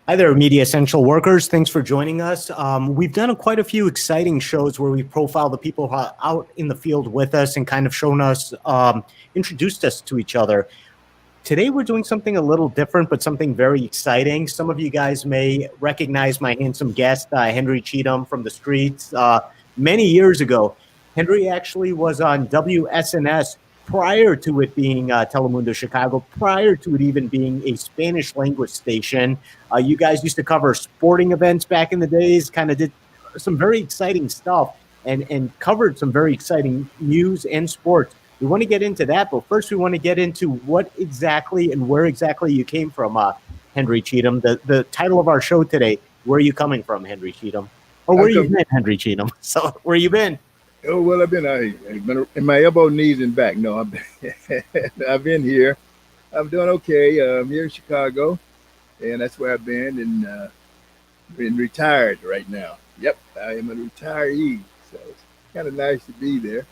Hi there, Media Essential workers. Thanks for joining us. We've done quite a few exciting shows where we profile the people who are out in the field with us and kind of shown us, introduced us to each other. Today, we're doing something a little different, but something very exciting. Some of you guys may recognize my handsome guest, Henry Cheatham from the streets. Many years ago, Henry actually was on WSNS prior to it being Telemundo Chicago, prior to it even being a Spanish language station. You guys used to cover sporting events back in the days, kind of did some very exciting stuff and covered some very exciting news and sports. We want to get into that, but first we want to get into what exactly and where exactly you came from, Henry Cheatham. The title of our show today, where are you coming from, Henry Cheatham? Or where you been, Henry Cheatham? So where you been? Oh, well, I've been in my elbow, knees, and back. No, I've been here. I'm doing okay. I'm here in Chicago, and that's where I've been, and been retired right now. Yep, I am a retiree, so it's kind of nice to be there.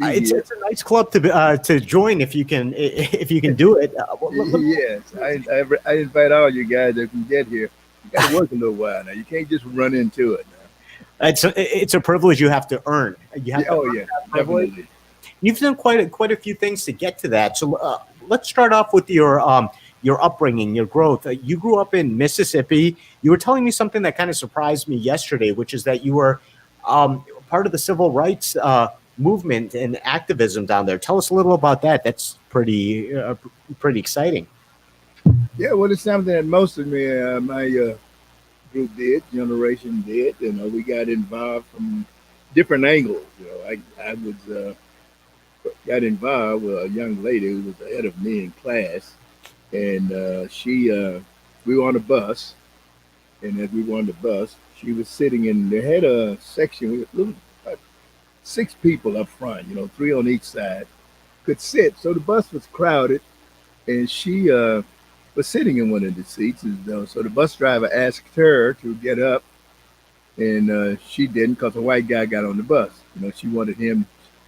It's a nice club to join if you can do it. Yes, I invite all you guys that can get here. You got to work a little while now. You can't just run into it now. It's a privilege you have to earn. You have Definitely. You've done quite a few things to get to that. So let's start off with your upbringing, your growth. You grew up in Mississippi. You were telling me something that kind of surprised me yesterday, which is that you were part of the civil rights movement and activism down there. Tell us a little about that. That's pretty exciting. Yeah, well, it's something that most of my group did, generation did. We got involved from different angles. I was got involved with a young lady who was ahead of me in class, and we were on a bus, and as we were on the bus, she was sitting in. They had a section with little 6 people up front, 3 on each side, could sit. So the bus was crowded, and she was sitting in one of the seats. So the bus driver asked her to get up, and she didn't because a white guy got on the bus. She wanted him,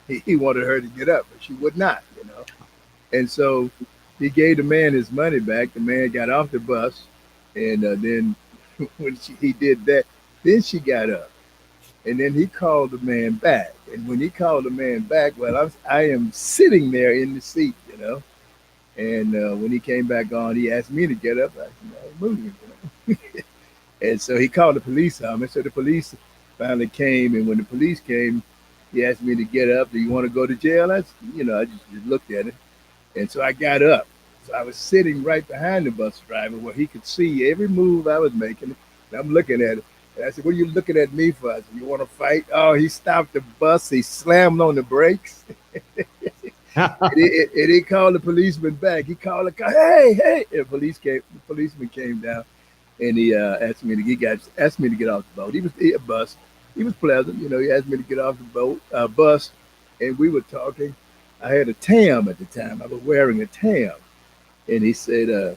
he wanted her to get up, but she would not. And so he gave the man his money back. The man got off the bus, and then when he did that, then she got up. And then he called the man back. And when he called the man back, well, I am sitting there in the seat, And when he came back on, he asked me to get up. I said, no, I'm moving. And so he called the police on me. So the police finally came. And when the police came, he asked me to get up. Do you want to go to jail? I just looked at it. And so I got up. So I was sitting right behind the bus driver where he could see every move I was making. And I'm looking at it. And I said, what are you looking at me for? I said, you want to fight? Oh, he stopped the bus. He slammed on the brakes. and he called the policeman back. He called the car, hey. And the policeman came down, and he asked me to get off the boat. He was pleasant. He asked me to get off the bus, and we were talking. I had a tam at the time. I was wearing a tam. And he said,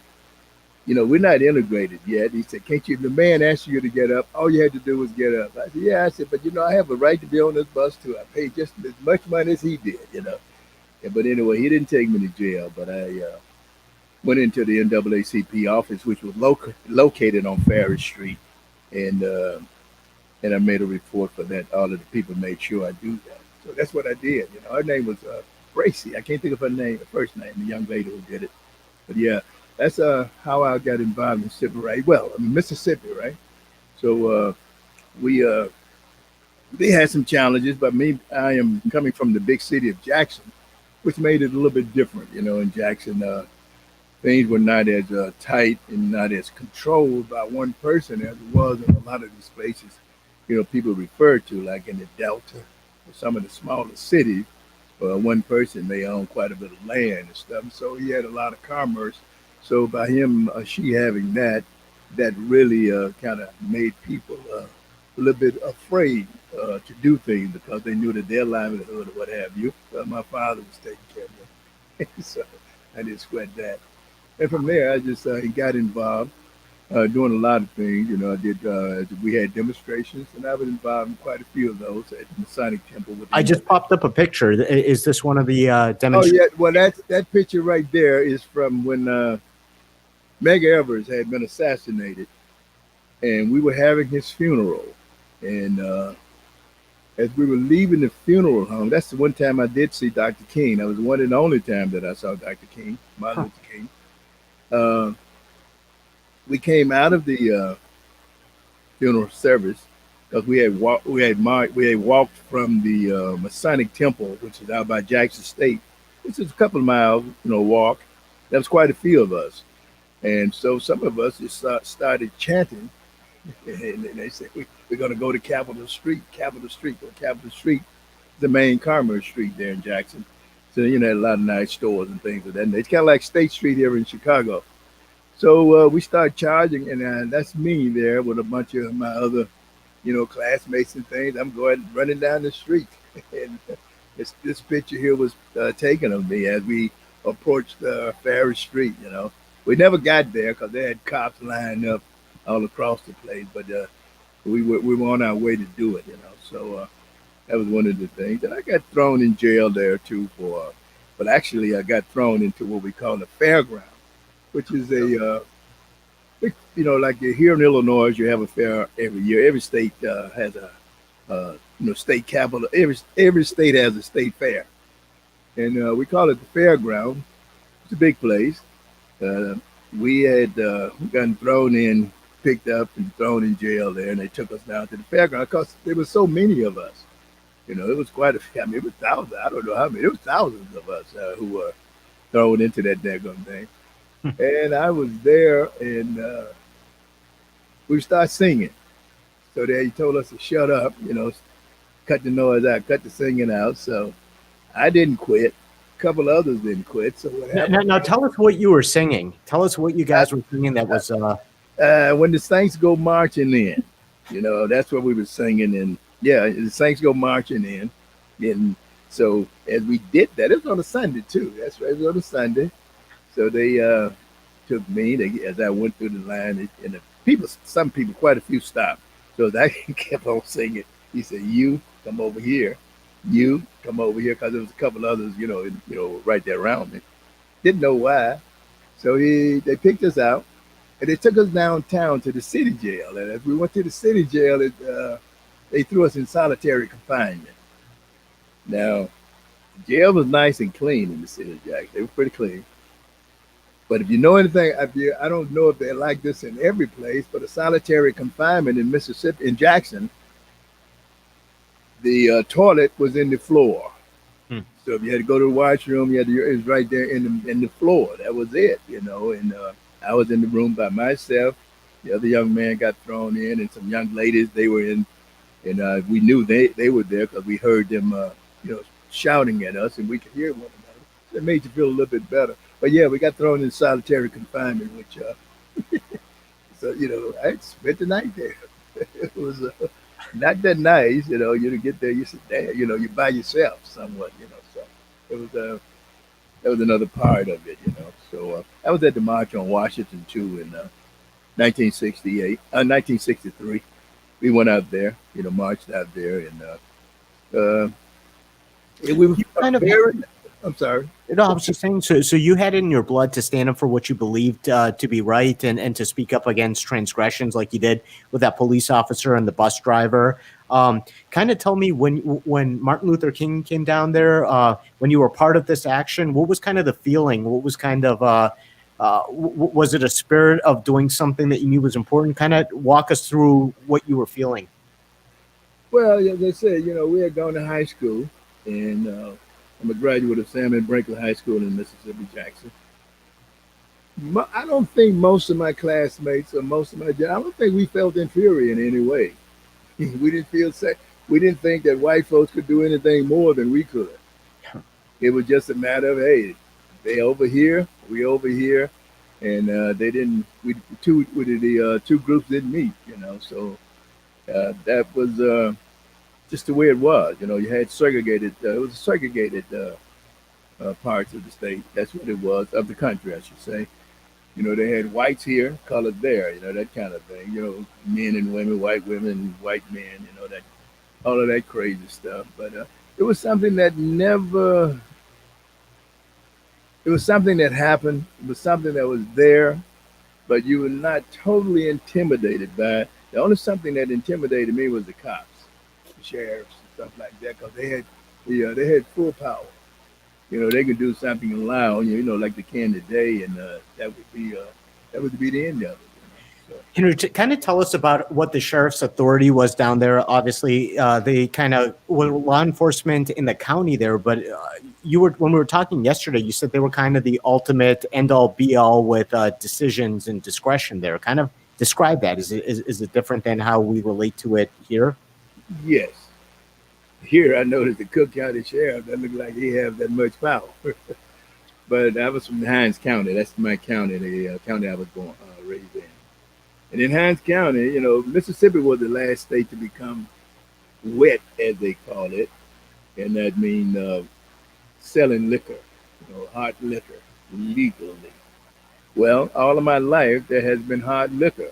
we're not integrated yet. He said, can't you, the man asked you to get up. All you had to do was get up. I said, yeah. I said, but, I have a right to be on this bus, too. I paid just as much money as he did, But anyway, he didn't take me to jail. But I went into the NAACP office, which was located on Ferry Street. And I made a report for that. All of the people made sure I do that. So that's what I did. Her name was Bracy. I can't think of her first name, the young lady who did it. But yeah. That's how I got involved in civil rights. Well, Mississippi, right? So they had some challenges, but I am coming from the big city of Jackson, which made it a little bit different. In Jackson, things were not as tight and not as controlled by one person as it was in a lot of these places. People refer to, like in the Delta or some of the smaller cities, one person may own quite a bit of land and stuff. So he had a lot of commerce. So by him, she having that really kind of made people a little bit afraid to do things because they knew that their livelihood or what have you. My father was taking care of them. So I didn't sweat that. And from there, I just got involved doing a lot of things. I did, we had demonstrations, and I was involved in quite a few of those at the Masonic Temple. I just popped up a picture. Is this one of the demonstrations? Oh, yeah. Well, that picture right there is from when Medgar Evers had been assassinated. and we were having his funeral. And as we were leaving the funeral home, that's the one time I did see Dr. King. That was one and the only time that I saw Dr. King, Martin Huh. Luther King. Uh, we came out of the funeral service because we had walked from the Masonic Temple, which is out by Jackson State. This is a couple of miles, walk. That was quite a few of us, and so some of us just started chanting, and they said we're going to go to Capitol Street, go to Capitol Street, the main Commerce Street there in Jackson. So had a lot of nice stores and things of that. And it's kind of like State Street here in Chicago. So we start charging, and that's me there with a bunch of my other, classmates and things. I'm going running down the street, and this picture here was taken of me as we approached Ferry Street. We never got there because they had cops lined up all across the place, but we were on our way to do it. So that was one of the things. And I got thrown in jail there too but actually I got thrown into what we call the fairground, which is like here in Illinois, you have a fair every year. Every state has state capital. Every state has a state fair, and we call it the fairground. It's a big place. Uh, we had gotten thrown in, picked up, and thrown in jail there, and they took us down to the fairground because there were so many of us. It was quite a. I mean, it was thousands. I don't know how many. It was thousands of us who were thrown into that daggone thing. And I was there, and we started singing. So he told us to shut up, cut the noise out, cut the singing out. So I didn't quit. A couple others didn't quit. So what happened? Now tell us what you were singing. Tell us what you guys were singing that was. When the Saints go marching in, that's what we were singing. And yeah, the Saints go marching in. And so as we did that, it was on a Sunday too. That's right, it was on a Sunday. So they took me as I went through the line, and some people, quite a few stopped. So I kept on singing. He said, "You come over here, you come over here," because there was a couple others, right there around me. Didn't know why. So they picked us out, and they took us downtown to the city jail. And as we went to the city jail, they threw us in solitary confinement. Now, the jail was nice and clean in the city of Jackson. They were pretty clean. But if you know anything, I don't know if they're like this in every place, but a solitary confinement in Mississippi, in Jackson, the toilet was in the floor. Hmm. So if you had to go to the washroom, it was right there in the floor. That was it, And I was in the room by myself. The other young man got thrown in, and some young ladies, they were in, and we knew they were there because we heard them, shouting at us, and we could hear one another. So it made you feel a little bit better. But yeah, we got thrown in solitary confinement, which so I spent the night there. It was not that nice, You get there, you sit there, you're by yourself somewhat, So it was that was another part of it, So I was at the March on Washington too in 1963. We went out there, marched out there, and we were kind of. I'm sorry. No, I was just saying. So you had it in your blood to stand up for what you believed to be right, and to speak up against transgressions, like you did with that police officer and the bus driver. Kind of tell me when Martin Luther King came down there, when you were part of this action, what was kind of the feeling? What was kind of was it a spirit of doing something that you knew was important? Kind of walk us through what you were feeling. Well, as I said, we had gone to high school, and I'm a graduate of Sam and Brinkley High School in Mississippi, Jackson. I don't think most of my classmates or I don't think we felt inferior in any way. We didn't feel safe. We didn't think that white folks could do anything more than we could. It was just a matter of, hey, they over here, we over here, and they didn't. The two groups didn't meet, So that was just the way it was. You had segregated. It was segregated parts of the state. That's what it was, of the country, I should say. They had whites here, colored there. That kind of thing. Men and women, white men. That all of that crazy stuff. But it was something that never. It was something that happened. It was something that was there, but you were not totally intimidated by it. The only something that intimidated me was the cops, the sheriffs, and stuff like that, because they had full power. They could do something and lie on you, like they can today, and that would be the end of it. Henry, kind of tell us about what the sheriff's authority was down there. Obviously, they kind of were law enforcement in the county there, but when we were talking yesterday, you said they were kind of the ultimate end all be all with decisions and discretion there. Kind of describe that. Is it different than how we relate to it here? Yes. Here, I noticed the Cook County Sheriff doesn't look like he has that much power. But I was from Hinds County. That's my county, the county I was born, raised in. And in Hinds County, Mississippi was the last state to become wet, as they call it, and that means selling liquor, hard liquor, legally. Well, all of my life there has been hard liquor.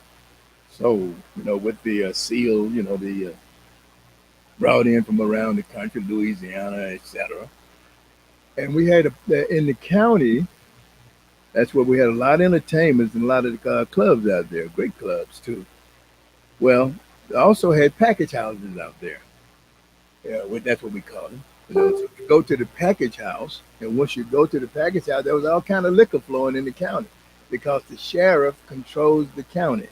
So, with the seal, the brought in from around the country, Louisiana, etc. And we had in the county. That's where we had a lot of entertainments and a lot of clubs out there, great clubs too. Well, we also had package houses out there. Yeah, that's what we call them. So you go to the package house, and once you go to the package house, there was all kind of liquor flowing in the county because the sheriff controls the county.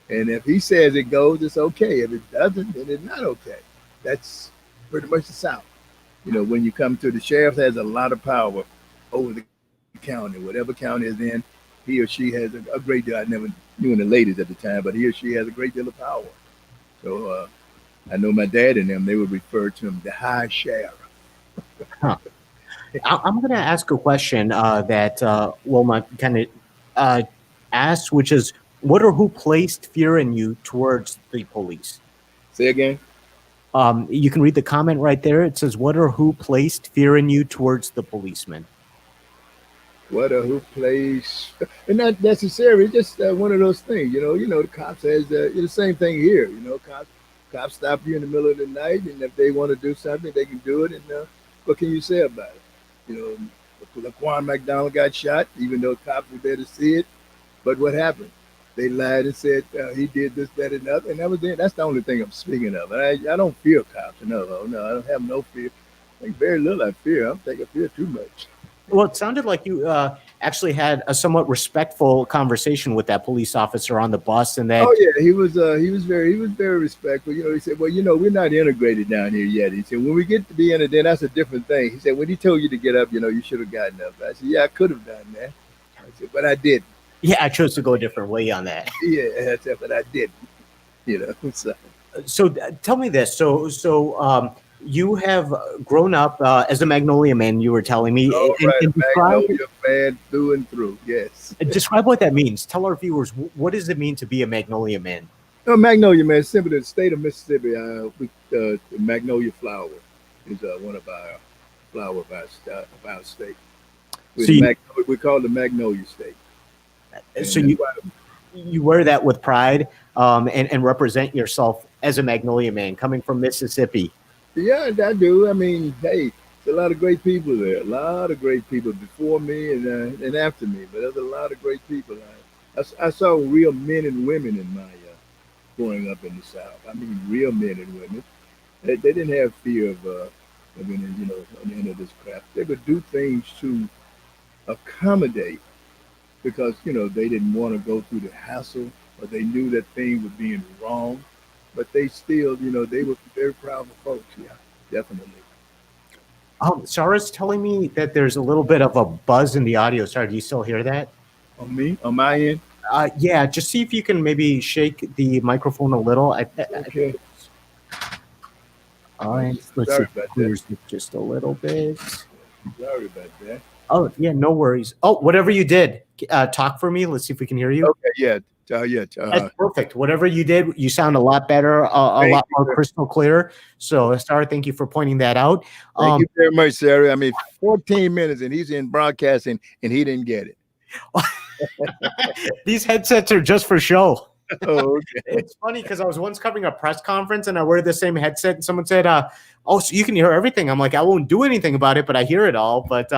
And if he says it goes, it's okay. If it doesn't, then it's not okay. That's pretty much the South. When you come to the sheriff, has a lot of power over the county, whatever county is in, he or she has a great deal. I never knew any ladies at the time, but he or she has a great deal of power. So I know my dad and them, they would refer to him the high sheriff. Huh. I'm going to ask a question that Wilma kind of asked, which is, what or who placed fear in you towards the police? Say again? You can read the comment right there. It says, what or who placed fear in you towards the policeman? What or who plays, and not necessarily, it's just one of those things, the cops has, the same thing here, cops stop you in the middle of the night, and if they want to do something, they can do it, and what can you say about it? Laquan McDonald got shot, even though cops were there to see it, but what happened? They lied and said he did this, that, and other, and that was it. That's the only thing I'm speaking of. I don't fear cops, no, I don't have no fear. I think very little I fear. I think I fear too much. Well, it sounded like you actually had a somewhat respectful conversation with that police officer on the bus, and that. Oh yeah, he was very respectful. He said, "Well, we're not integrated down here yet." He said, "When we get to be in it, then that's a different thing." He said, "When he told you to get up, you should have gotten up." I said, "Yeah, I could have done that." I said, "But I didn't." Yeah, I chose to go a different way on that. Yeah, I said, but I didn't. So tell me this. So you have grown up as a Magnolia man, you were telling me. Oh, right, Magnolia man through and through, yes. Describe what that means. Tell our viewers, what does it mean to be a Magnolia man? Magnolia man, simply the state of Mississippi, the magnolia flower is one of our flower of our state. We call it the Magnolia State. So you wear that with pride and represent yourself as a Magnolia man coming from Mississippi. Yeah, I do. I mean, hey, there's a lot of great people there. A lot of great people before me and after me. But there's a lot of great people. I saw real men and women in my growing up in the South. I mean, real men and women. They didn't have fear of on the end of this crap. They would do things to accommodate because they didn't want to go through the hassle, or they knew that things were being wrong. But they still, they were very proud of folks. Yeah, definitely. Sarah's telling me that there's a little bit of a buzz in the audio. Sorry, do you still hear that? On me? On my end? Yeah, just see if you can maybe shake the microphone a little. Okay. All right, let's see if it clears it just a little bit. Sorry about that. Oh, yeah, no worries. Oh, whatever you did, talk for me. Let's see if we can hear you. Okay, yeah. That's perfect. Whatever you did, you sound a lot better, a lot more crystal clear. So, Sarah, thank you for pointing that out. Thank you very much, Sarah. I mean, 14 minutes and he's in broadcasting and he didn't get it. These headsets are just for show. Oh, okay. It's funny because I was once covering a press conference and I wear the same headset and someone said, oh, so you can hear everything. I'm like, I won't do anything about it, but I hear it all. But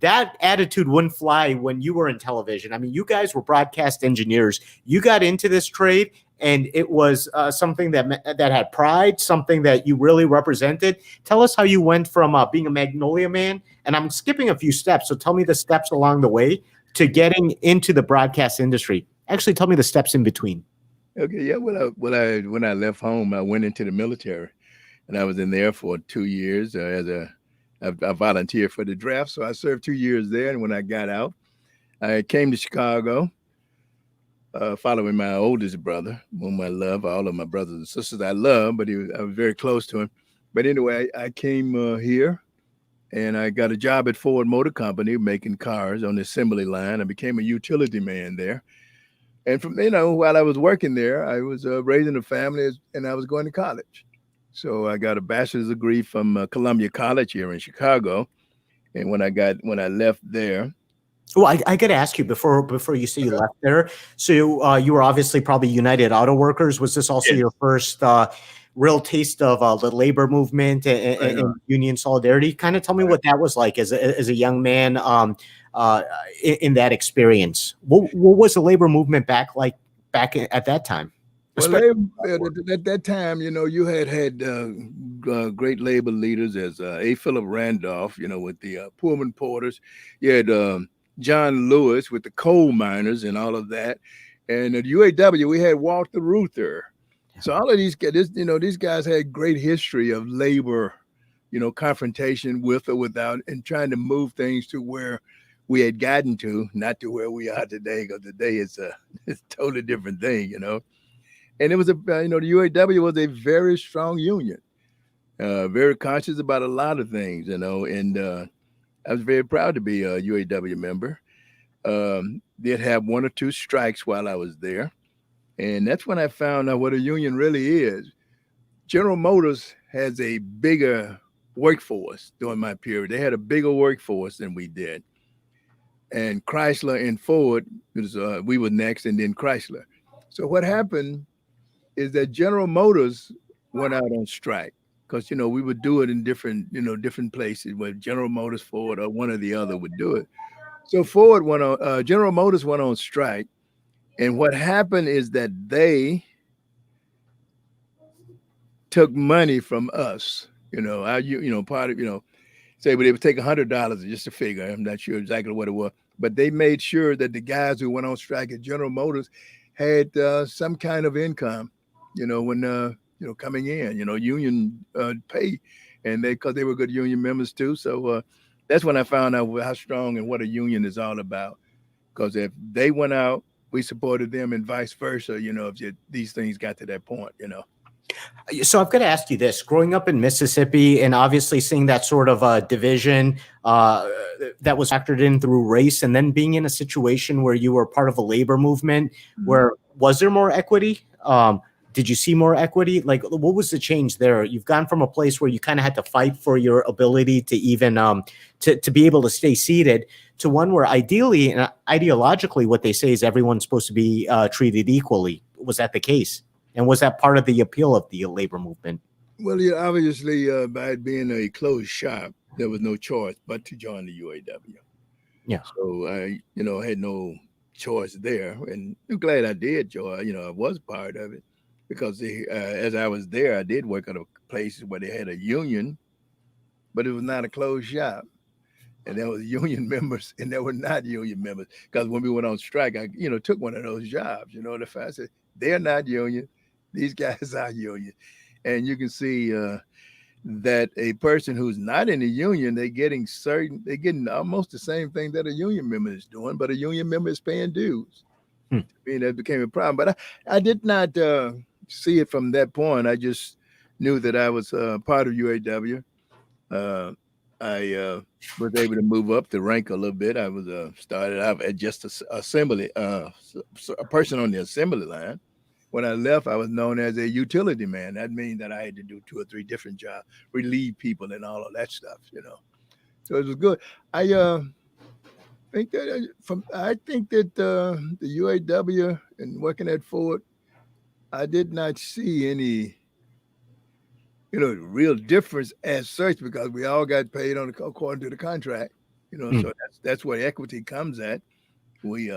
that attitude wouldn't fly when you were in television. I mean, you guys were broadcast engineers. You got into this trade, and it was something that had pride, something that you really represented. Tell us how you went from being a Magnolia man, and I'm skipping a few steps, so tell me the steps along the way to getting into the broadcast industry. Actually, tell me the steps in between. Okay, yeah. When I left home, I went into the military, and I was in there for 2 years I volunteered for the draft, so I served 2 years there. And when I got out, I came to Chicago, following my oldest brother, whom I love. All of my brothers and sisters I love, but I was very close to him. But anyway, I came here, and I got a job at Ford Motor Company making cars on the assembly line. I became a utility man there. And from, while I was working there, I was raising a family, and I was going to college. So I got a bachelor's degree from Columbia College here in Chicago. And when I left there. Well, I got to ask you before you say you left there. So you were obviously probably United Auto Workers. Was this also your first real taste of the labor movement and union solidarity? Kind of tell me what that was like as a young man in that experience. What was the labor movement back at that time? Well, at that time, you had great labor leaders as A. Philip Randolph, with the Pullman Porters. You had John Lewis with the coal miners and all of that. And at UAW, we had Walter Reuther. So all of these guys, these guys had great history of labor, confrontation with or without, and trying to move things to where we had gotten to, not to where we are today, because today it's a totally different thing, And it was the UAW was a very strong union, very conscious about a lot of things, and I was very proud to be a UAW member. Did have one or two strikes while I was there. And that's when I found out what a union really is. General Motors has a bigger workforce during my period. They had a bigger workforce than we did. And Chrysler and Ford, we were next, and then Chrysler. So what happened is that General Motors went out on strike. Because we would do it in different places where General Motors, Ford, or one or the other would do it. So General Motors went on strike, and what happened is that they took money from us. Part of say, but they would take $100 just a figure. I'm not sure exactly what it was, but they made sure that the guys who went on strike at General Motors had some kind of income. When coming in, union pay, and because they were good union members too. So that's when I found out how strong and what a union is all about. Because if they went out, we supported them, and vice versa. If these things got to that point, So I've got to ask you this: growing up in Mississippi, and obviously seeing that sort of division that was factored in through race, and then being in a situation where you were part of a labor movement, where was there more equity? Did you see more equity? Like, what was the change there? You've gone from a place where you kind of had to fight for your ability to even to be able to stay seated, to one where ideally and ideologically, what they say is everyone's supposed to be treated equally. Was that the case? And was that part of the appeal of the labor movement? Well, obviously, by it being a closed shop, there was no choice but to join the UAW. Yeah. So I, had no choice there, and I'm glad I did join. I was part of it. Because as I was there, I did work at a place where they had a union, but it was not a closed shop. And there was union members, and there were not union members. Because when we went on strike, I, took one of those jobs. The fact I said, they're not union. These guys are union. And you can see that a person who's not in the union, they're getting almost the same thing that a union member is doing, but a union member is paying dues. I mean, that became a problem. But I did not see it from that point. I just knew that I was part of UAW. I was able to move up the rank a little bit. I was started out at just a person on the assembly line. When I left, I was known as a utility man. That means that I had to do 2 or 3 different jobs, relieve people and all of that stuff, So it was good. I think that the UAW and working at Ford, I did not see any, real difference as such, because we all got paid according to the contract, So that's where equity comes at. We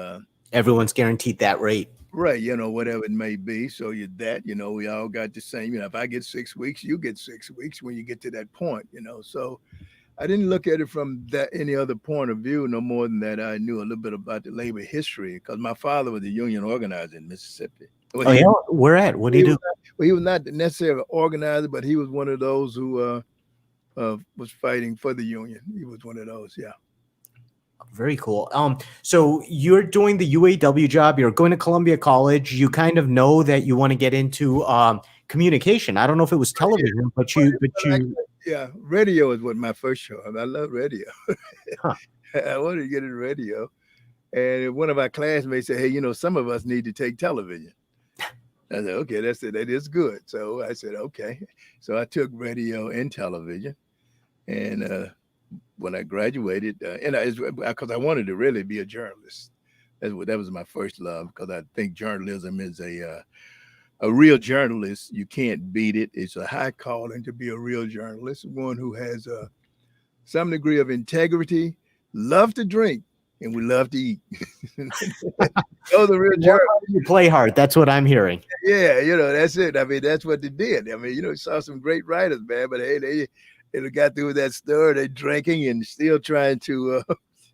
Everyone's guaranteed that rate. Right, whatever it may be. So you're that, we all got the same, if I get 6 weeks, you get 6 weeks when you get to that point. So I didn't look at it from that any other point of view, no more than that I knew a little bit about the labor history, because my father was a union organizer in Mississippi. Well, yeah, where at? What do you do? He was not necessarily an organizer, but he was one of those who was fighting for the union. He was one of those, yeah. Very cool. So you're doing the UAW job. You're going to Columbia College. You kind of know that you want to get into communication. I don't know if it was television, but you. Yeah, radio is what my first show. I love radio. Huh. I wanted to get into radio, and one of our classmates said, "Hey, some of us need to take television." I said, "Okay, that's it. That is good." So I said, "Okay." So I took radio and television, and when I graduated, because I wanted to really be a journalist. That was my first love, because I think journalism is a real journalist. You can't beat it. It's a high calling to be a real journalist, one who has some degree of integrity, love to drink, and we love to eat. Those are real journalists. You play hard. That's what I'm hearing. Yeah, that's it. I mean, that's what they did. I mean, saw some great writers, man, but hey, they got through that store, they're drinking and still trying to,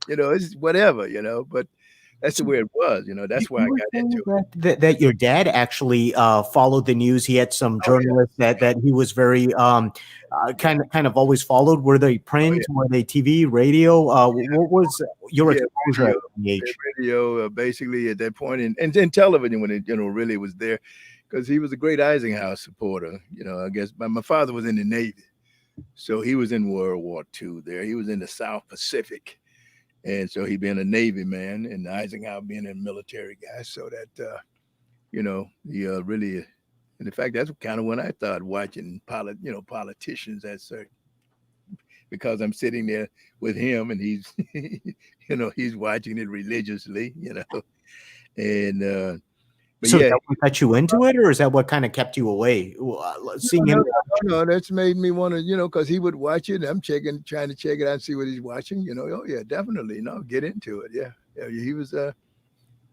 it's whatever, but that's the way it was, that's why I got into it. That your dad actually followed the news. He had some journalists that he was very kind of always followed. Were they print? Were they TV, radio? What was your exposure at the age? Radio, basically at that point, and then television when it really was there, because he was a great Eisenhower supporter. I guess my father was in the Navy. So he was in World War II there. He was in the South Pacific. And so he being a Navy man and Eisenhower being a military guy. So that, he really, and in fact, that's kind of when I started watching politicians because I'm sitting there with him and he's, he's watching it religiously, and, so yeah, that what got you into it, or is that what kind of kept you away? Seeing him? No, that's made me want to, because he would watch it. And I'm trying to check it out and see what he's watching. Oh yeah, definitely. Get into it. Yeah, he was.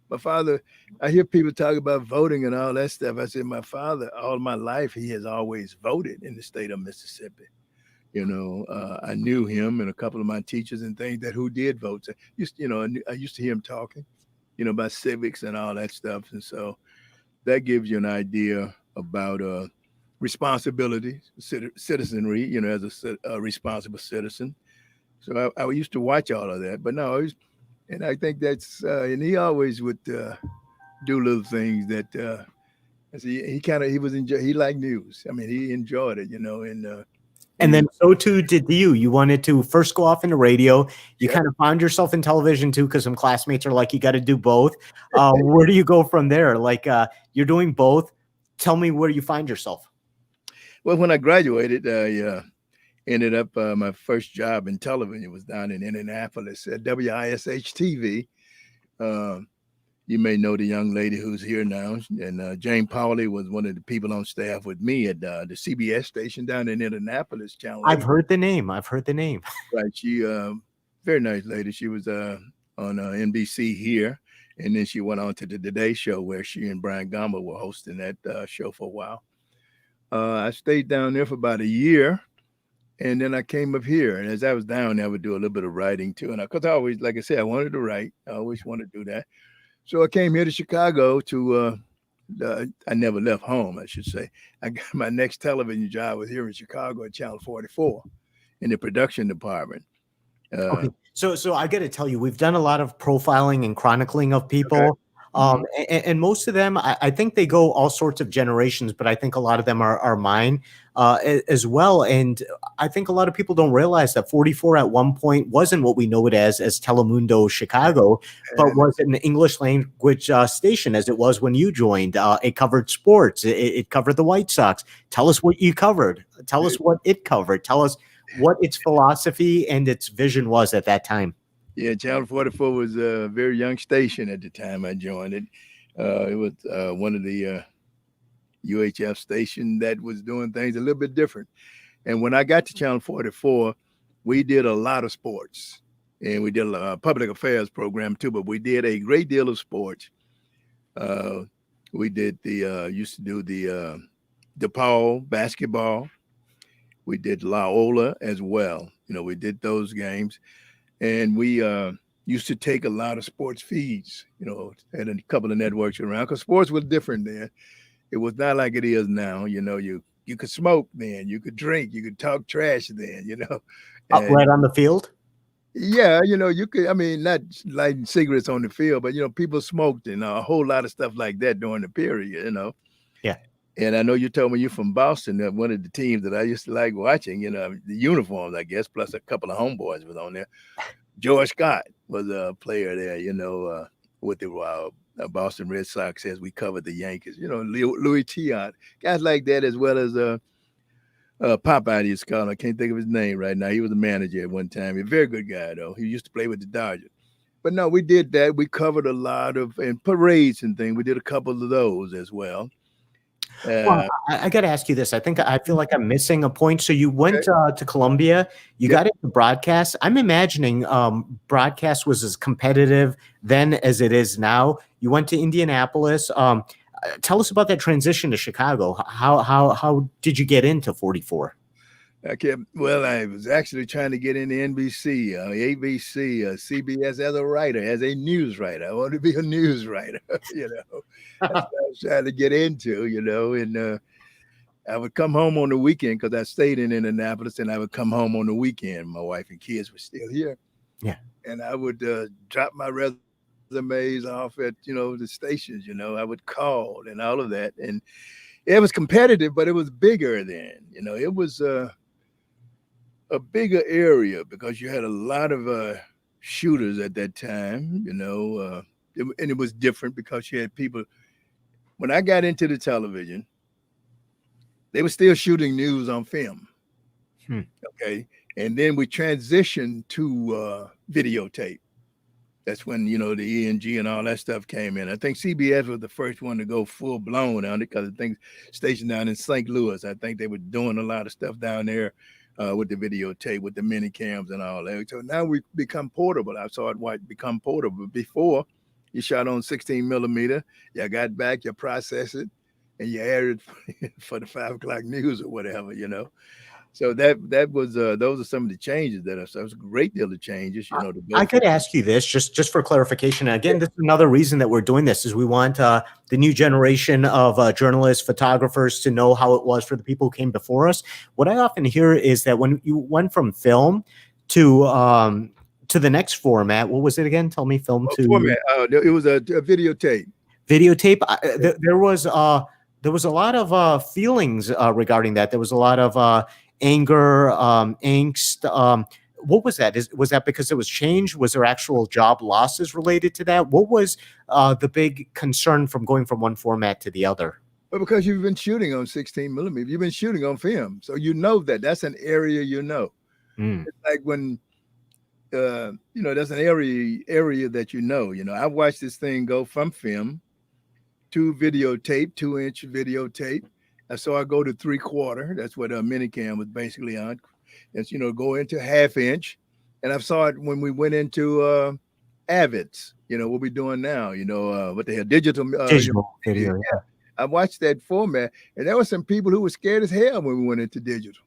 My father. I hear people talk about voting and all that stuff. I said, my father, all my life, he has always voted in the state of Mississippi. I knew him and a couple of my teachers and things who did vote. So I used to hear him talking, about civics and all that stuff. And so that gives you an idea about responsibility, citizenry, as a responsible citizen. So I used to watch all of that, but no, and I think that's, and he always would do little things that, he liked news. I mean, he enjoyed it, and then so too did you. You wanted to first go off into radio. You kind of found yourself in television too, because some classmates are like, you got to do both. Where do you go from there? Like you're doing both. Tell me where you find yourself. Well, when I graduated, I ended up my first job in television was down in Indianapolis at WISH TV. You may know the young lady who's here now, and Jane Pauley was one of the people on staff with me at the CBS station down in Indianapolis. Channel 8. I've heard the name. Right, she very nice lady. She was on NBC here, and then she went on to the Today Show where she and Brian Gamba were hosting that show for a while. I stayed down there for about a year, and then I came up here. And as I was down there, I would do a little bit of writing too. And because I always, like I said, I wanted to write. I always wanted to do that. So I came here to Chicago to, I never left home, I should say. I got my next television job was here in Chicago at Channel 44 in the production department. Okay. So I got to tell you, we've done a lot of profiling and chronicling of people. Okay. And most of them, I think they go all sorts of generations, but I think a lot of them are mine as well. And I think a lot of people don't realize that 44 at one point wasn't what we know it as Telemundo Chicago, but was an English language station as it was when you joined. It covered sports. It covered the White Sox. Tell us what you covered. Tell us what it covered. Tell us what its philosophy and its vision was at that time. Yeah, Channel 44 was a very young station at the time I joined it. It was one of the UHF stations that was doing things a little bit different. And when I got to Channel 44, we did a lot of sports. and we did a public affairs program too. But we did a great deal of sports. Uh, we did used to do the DePaul basketball. We did Loyola as well. We did those games, and we used to take a lot of sports feeds. Had a couple of networks around because sports was different then. It was not like it is now. You could smoke then, you could drink, you could talk trash then. And Right on the field. yeah, you could. I mean, not lighting cigarettes on the field, but people smoked and a whole lot of stuff like that during the period. Yeah. And I know you told me you're from Boston. That one of the teams that I used to like watching. The uniforms, I guess, plus a couple of homeboys was on there. George Scott was a player there. With the Boston Red Sox as we covered the Yankees. Louis Tiant, guys like that, as well as Popeye, his called. I can't think of his name right now. He was a manager at one time. He's a very good guy, though. He used to play with the Dodgers. But no, we did that. We covered a lot of parades and things. We did a couple of those as well. Well, I got to ask you this. I feel like I'm missing a point. So you went to Columbia. You got into broadcast. I'm imagining broadcast was as competitive then as it is now. You went to Indianapolis. Tell us about that transition to Chicago. How did you get into 44? Well, I was actually trying to get into NBC, ABC, CBS as a writer, as a news writer. I wanted to be a news writer, That's what I was trying to get into, and I would come home on the weekend because I stayed in Indianapolis, and I would come home on the weekend. My wife and kids were still here. Yeah. And I would drop my resumes off at, the stations, I would call and all of that. And it was competitive, but it was bigger then. It was a bigger area because you had a lot of shooters at that time, and it was different because you had people. When I got into the television, they were still shooting news on film. Okay. And then we transitioned to videotape. That's when, the ENG and all that stuff came in. I think CBS was the first one to go full blown on it because I think station down in St. Louis, I think they were doing a lot of stuff down there. With the videotape, with the mini cams and all that. So now we become portable. I saw it become portable. Before, you shot on 16 millimeter, you got back, you process it, and you aired it for the 5 o'clock news or whatever, So that was those are some of the changes that was a great deal of changes. I could ask you this just for clarification. And again, this is another reason that we're doing this is we want the new generation of journalists, photographers to know how it was for the people who came before us. What I often hear is that when you went from film to the next format, what was it again? Tell me, film to format. It was a videotape. Videotape. There was a lot of feelings regarding that. There was a lot of anger, angst. What was that? Was that because it was changed? Was there actual job losses related to that? What was the big concern from going from one format to the other? Well, because you've been shooting on 16 millimeter, you've been shooting on film, so that's an area It's like when that's an area that I watched this thing go from film to videotape, 2-inch videotape. So I go to 3/4. That's what a minicam was basically on. It's go into 1/2 inch, and I saw it when we went into Avids. What we're doing now. What the hell, digital video. Yeah. I watched that format, and there were some people who were scared as hell when we went into digital.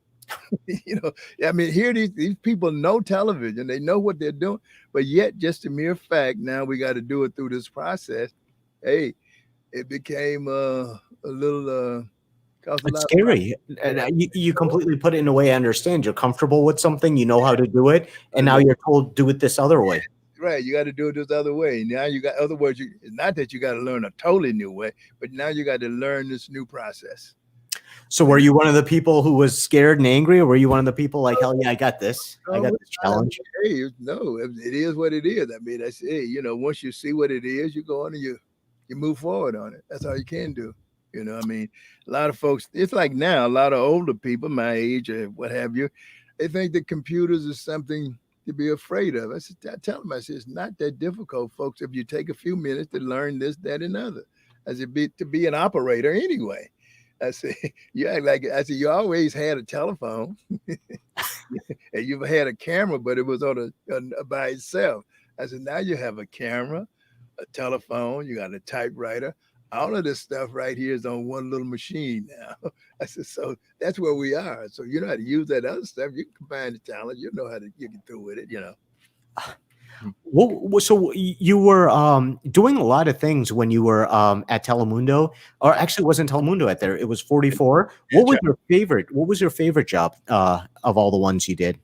I mean, here these people know television, they know what they're doing, but yet just the mere fact now we got to do it through this process. Hey, it became a little. It's scary. And you completely put it in a way I understand. You're comfortable with something, you know how to do it, and now you're told do it this other way. Right, you got to do it this other way. Now you got other words. Not that you got to learn a totally new way, but now you got to learn this new process. So were you one of the people who was scared and angry, or were you one of the people like, hell yeah, I got this. I got this challenge. Hey, no, it is what it is. I mean, that's it. Once you see what it is, you go on and you move forward on it. That's all you can do. I mean, a lot of folks, it's like now, a lot of older people my age or what have you, they think that computers is something to be afraid of. I tell them, it's not that difficult, folks, if you take a few minutes to learn this, that, and other, to be an operator anyway. I said, you act like I said, you always had a telephone and you've had a camera, but it was by itself. I said, now you have a camera, a telephone, you got a typewriter. All of this stuff right here is on one little machine now. I said, so that's where we are. So you know how to use that other stuff. You can combine the talent. You know how to you get through with it, you know. Well, so you were doing a lot of things when you were at Telemundo, or actually it wasn't Telemundo at there. It was 44. What was your favorite? What was your favorite job of all the ones you did?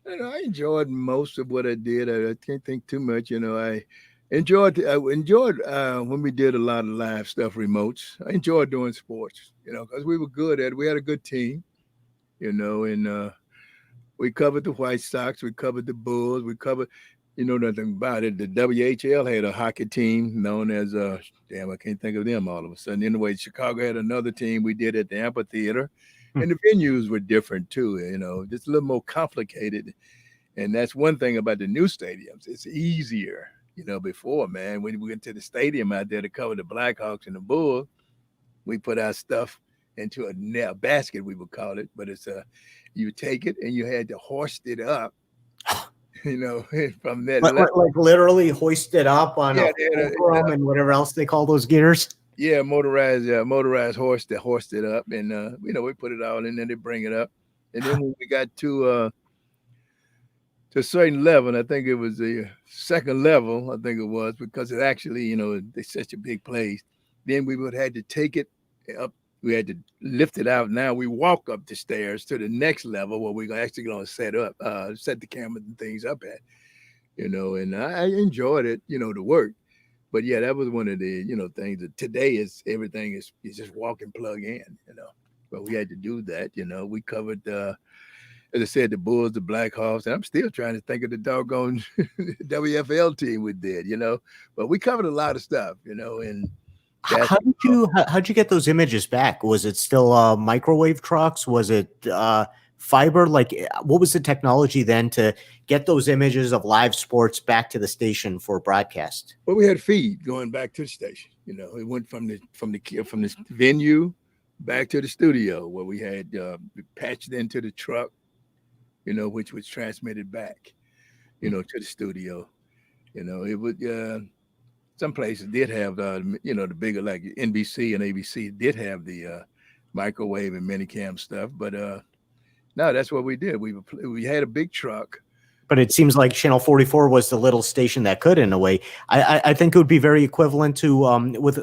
You know, I enjoyed most of what I did. I can't think too much. You know, I enjoyed when we did a lot of live stuff, remotes. I enjoyed doing sports. You know, because we were good at it. We had a good team. You know, and we covered the White Sox. We covered the Bulls. We covered. You know nothing about it. The WHL had a hockey team known as damn, I can't think of them all of a sudden. Anyway, Chicago had another team we did at the amphitheater, and the venues were different too. You know, just a little more complicated. And that's one thing about the new stadiums. It's easier. You know, before, man, when we went to the stadium out there to cover the Blackhawks and the Bulls, we put our stuff into a basket, we would call it. But it's you take it and you had to hoist it up. You know, from that, like literally hoisted up on a fulcrum and whatever else they call those gears. Yeah, motorized horse that hoist it up, and you know, we put it all in there. They bring it up, and then when we got to a certain level, and I think it was the second level, I think it was, because it actually, you know, it's such a big place. Then we would have to take it up. We had to lift it out. Now we walk up the stairs to the next level where we're actually going to set the cameras and things up at, you know, and I enjoyed it, you know, the work. But yeah, that was one of the, you know, things that today is everything is just walk and plug in, you know, but we had to do that, you know. We covered, as I said, the Bulls, the Blackhawks, and I'm still trying to think of the doggone WFL team we did, you know, but we covered a lot of stuff, you know, and how'd you get those images back? Was it still microwave trucks? Was it fiber? Like, what was the technology then to get those images of live sports back to the station for broadcast? Well, we had feed going back to the station. You know, it went from the venue back to the studio where we had patched into the truck, you know, which was transmitted back, you know, to the studio. You know, it would. Some places did have, you know, the bigger, like NBC and ABC did have the microwave and minicam stuff. But no, that's what we did. We had a big truck. But it seems like Channel 44 was the little station that could, in a way. I think it would be very equivalent to, with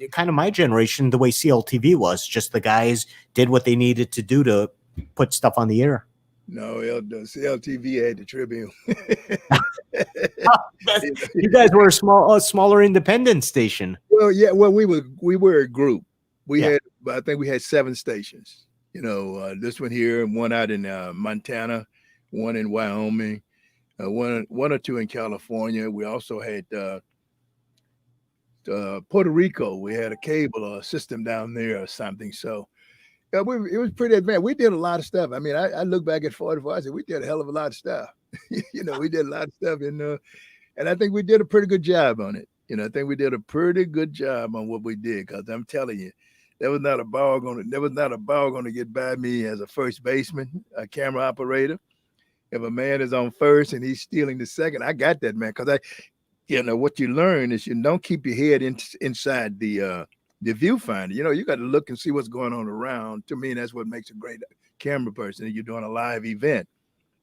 kind of my generation, the way CLTV was. Just the guys did what they needed to do to put stuff on the air. No, CLTV had the Tribune. You guys were a smaller independent station. Well, yeah. Well, we were a group. I think we had 7 stations. You know, this one here, one out in Montana, one in Wyoming, one or two in California. We also had Puerto Rico. We had a cable system down there or something. So. Yeah, it was pretty advanced. We did a lot of stuff. I mean, I look back at 44. I said we did a hell of a lot of stuff. You know, we did a lot of stuff, and I think we did a pretty good job on it. You know, I think we did a pretty good job on what we did. Because I'm telling you, there was not a ball going to get by me as a first baseman, a camera operator. If a man is on first and he's stealing the second, I got that man. Because you know, what you learn is you don't keep your head inside the viewfinder. You know, you got to look and see what's going on around. To me, that's what makes a great camera person. You're doing a live event.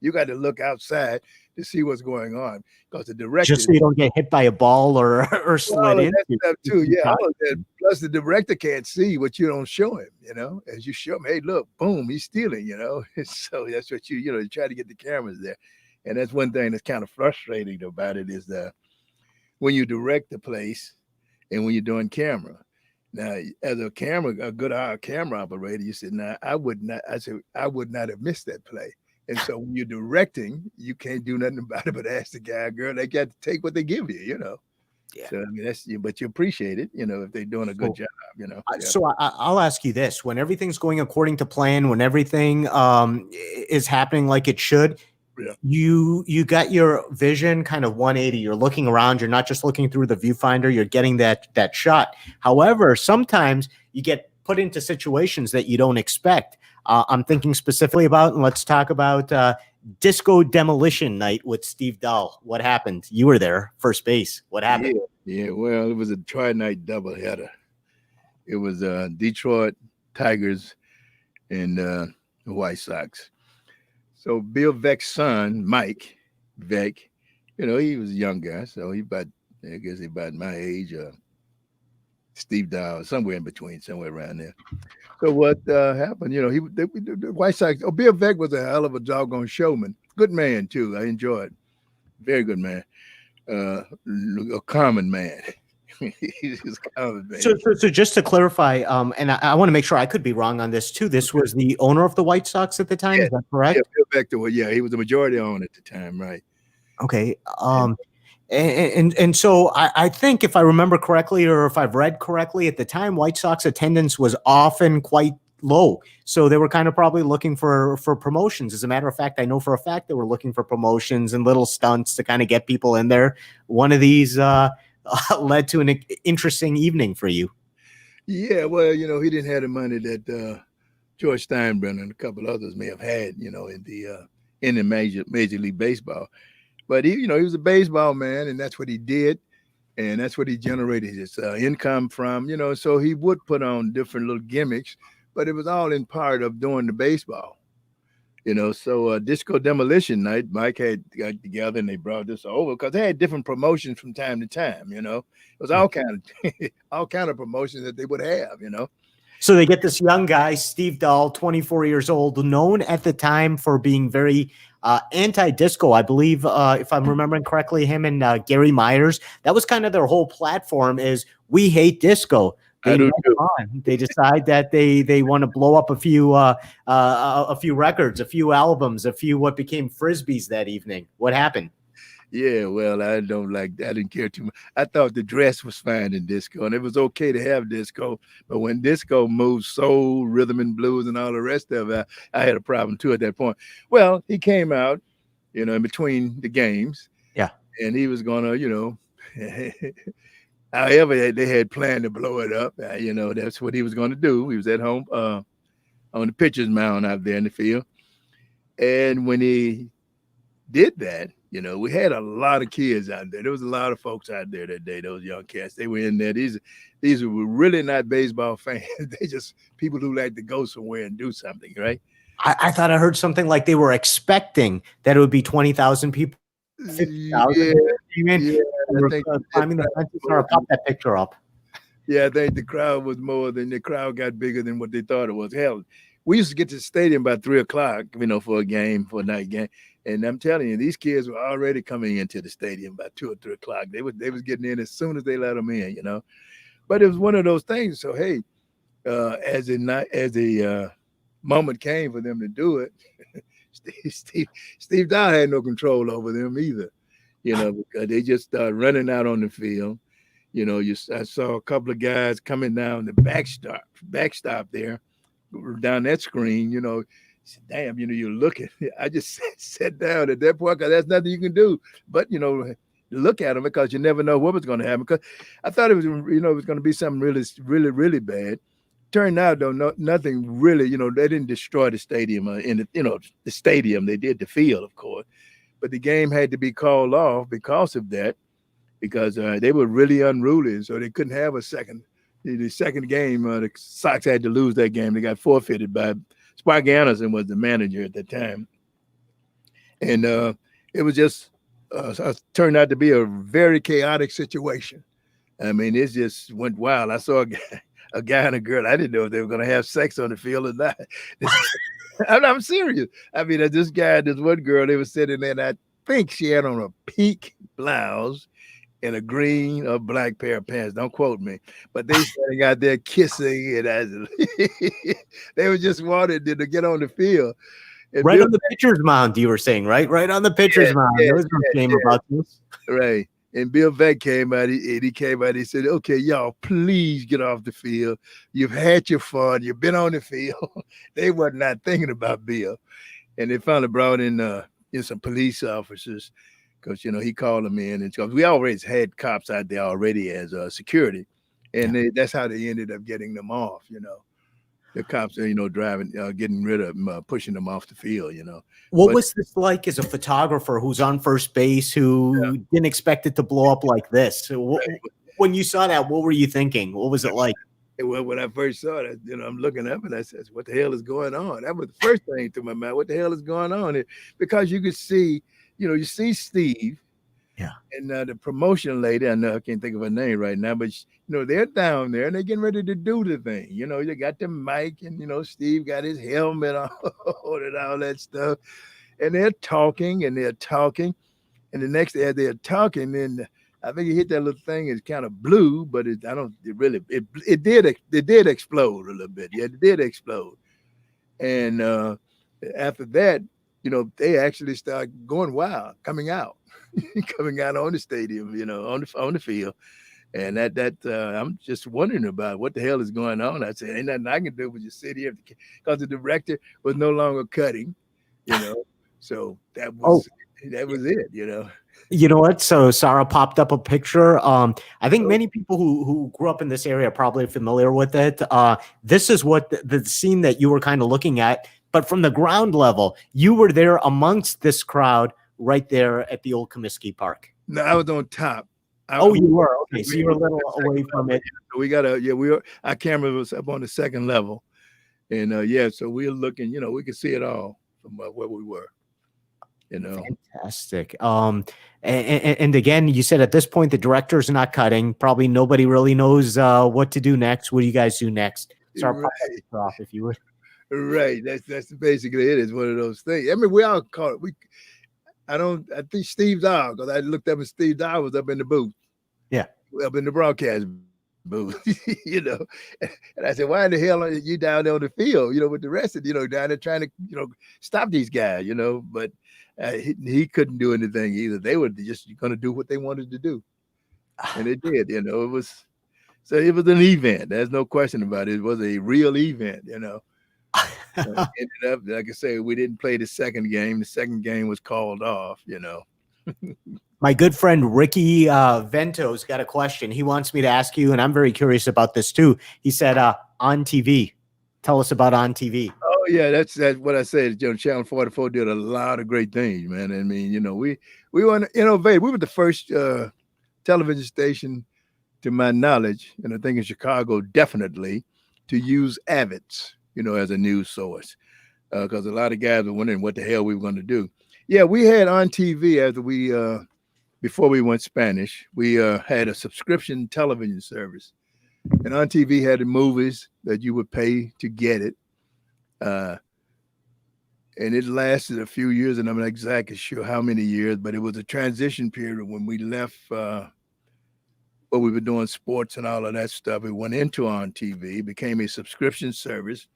You got to look outside to see what's going on, because the director, just so you don't get hit by a ball or slid in. That stuff too. Yeah, all of that. Plus, the director can't see what you don't show him. You know, as you show him, hey, look, boom, he's stealing. You know, so that's what you try to get the cameras there, and that's one thing that's kind of frustrating about it is that when you direct the place and when you're doing camera. Now, as a good camera operator, you said, "Now, I would not have missed that play." And so, when you're directing, you can't do nothing about it but ask the guy, girl. They got to take what they give you, you know. Yeah. So I mean, but you appreciate it, you know, if they're doing a good job, you know. Yeah. So I'll ask you this: when everything's going according to plan, when everything is happening like it should. Yeah. You got your vision kind of 180. You're looking around. You're not just looking through the viewfinder. You're getting that shot. However, sometimes you get put into situations that you don't expect. I'm thinking specifically about, and let's talk about disco demolition night with Steve Dahl. What happened? You were there, first base. What happened? Yeah. Well, it was a tri-night doubleheader. It was Detroit Tigers and the White Sox. So Bill Veck's son, Mike Veck, he was a young guy, so I guess he about my age, Steve Dow, somewhere in between, somewhere around there. So what happened? The White Sox. Oh, Bill Veck was a hell of a doggone showman. Good man too. I enjoyed. Very good man. A common man. He's a common man. So just to clarify, and I want to make sure, I could be wrong on this too. This was the owner of the White Sox at the time. Is that correct? Yeah, Bill Veck. Yeah, he was the majority owner at the time, right? Okay. And so I think, if I remember correctly, or if I've read correctly, at the time, White Sox attendance was often quite low. So they were kind of probably looking for promotions. As a matter of fact, I know for a fact they were looking for promotions and little stunts to kind of get people in there. One of these led to an interesting evening for you. Yeah, well, he didn't have the money that George Steinbrenner and a couple others may have had, in the Major League Baseball. But he was a baseball man, and that's what he did, and that's what he generated his income from. So he would put on different little gimmicks, but it was all in part of doing the baseball. So Disco Demolition Night, Mike had got together and they brought this over because they had different promotions from time to time. It was all kind of promotions that they would have. So they get this young guy, Steve Dahl, 24 years old, known at the time for being very anti-disco. I believe, if I'm remembering correctly, him and Gary Myers, that was kind of their whole platform, is we hate disco. They decide that they want to blow up a few records, a few albums, a few what became Frisbees that evening. What happened? Yeah, well, I didn't care too much. I thought the dress was fine in disco, and it was okay to have disco. But when disco moved soul, rhythm and blues, and all the rest of it, I had a problem too at that point. Well, he came out, in between the games. Yeah. And he was gonna, however they had planned to blow it up. That's what he was going to do. He was at home on the pitcher's mound out there in the field. And when he did that, we had a lot of kids out there. There was a lot of folks out there that day, those young cats. They were in there. These were really not baseball fans. They just people who like to go somewhere and do something, right? I thought I heard something like they were expecting that it would be 20,000 people. 50,000. Climbing the fences. Pop that picture up. Yeah, I think the crowd got bigger than what they thought it was. Hell, we used to get to the stadium by 3:00, for a night game. And I'm telling you, these kids were already coming into the stadium by 2 or 3 o'clock. They was getting in as soon as they let them in, But it was one of those things. So hey, as the moment came for them to do it, Steve Dow had no control over them either, because they just started running out on the field. I saw a couple of guys coming down the backstop there, down that screen, damn, you're looking. I just sat down at that point because there's nothing you can do but, look at them, because you never know what was going to happen. Because I thought it was, it was going to be something really, really, really bad. Turned out, though, nothing really, they didn't destroy the stadium the stadium. They did the field, of course. But the game had to be called off because of that, because they were really unruly. So they couldn't have a second. The second game, the Sox had to lose that game. They got forfeited by Sparky Anderson was the manager at the time. And it was just turned out to be a very chaotic situation. I mean, it just went wild. I saw a guy and a girl. I didn't know if they were going to have sex on the field or not. I'm serious. I mean, this guy and this one girl, they were sitting there, and I think she had on a pink blouse and a green or black pair of pants. Don't quote me. But they started out there kissing, and they were just wanted to get on the field. And right on the pitcher's mound, you were saying, right? Right on the pitcher's mound. There was no shame about this. Right. And Bill Veck came out, he came out, he said, okay, y'all, please get off the field. You've had your fun. You've been on the field. They were not thinking about Bill. And they finally brought in some police officers, because, he called them in. And because we always had cops out there already as security. And that's how they ended up getting them off, the cops are, driving, getting rid of them, pushing them off the field, What But was this like as a photographer who's on first base who didn't expect it to blow up like this? So when you saw that, what were you thinking? What was it like? well, when I first saw it, I'm looking up and I said, "What the hell is going on?" That was the first thing to my mind. What the hell is going on? Because you could see, you see Steve, Yeah. and the promotion lady. I know I can't think of her name right now, but they're down there and they're getting ready to do the thing. They got the mic, and Steve got his helmet on and all that stuff, and they're talking and they're talking, and the next day they're talking, and I think he hit that little thing. It's kind of blue, but it did explode a little bit. Yeah, it did explode. And after that, they actually start going wild, coming out, coming out on the stadium, on the field. And that I'm just wondering about what the hell is going on. I said, ain't nothing I can do but just sit here because the director was no longer cutting, So that was it. You know what? So Sarah popped up a picture. I think many people who grew up in this area are probably familiar with it. This is what the scene that you were kind of looking at, but from the ground level, you were there amongst this crowd right there at the old Comiskey Park. No, I was on top. You were. Okay, so you were a little away from it. We our camera was up on the second level. And so we were looking, we could see it all from where we were. Fantastic. And again, you said at this point the director's not cutting. Probably nobody really knows what to do next. What do you guys do next? Start off, if you would. Right. That's basically it. It's one of those things. I mean, we all caught it. I think Steve Dahl, because I looked up and Steve Dahl was up in the booth. Yeah. Up in the broadcast booth, And I said, why in the hell are you down there on the field, with the rest of, down there trying to, stop these guys, but he couldn't do anything either. They were just going to do what they wanted to do. And it did, it was an event. There's no question about it. It was a real event, Ended up, like I say, we didn't play the second game. The second game was called off, My good friend Ricky Vento's got a question. He wants me to ask you, and I'm very curious about this too. He said, on TV. Tell us about on TV. Oh yeah, that's what I said. Channel 44 did a lot of great things, man. I mean, we want to innovate. We were the first television station, to my knowledge, and I think in Chicago, definitely, to use Avids, as a news source, because a lot of guys were wondering what the hell we were going to do. Yeah, we had on TV after before we went Spanish, we had a subscription television service. And on TV had the movies that you would pay to get it. And it lasted a few years, and I'm not exactly sure how many years, but it was a transition period when we left what we were doing, sports and all of that stuff. We went into on TV, became a subscription service,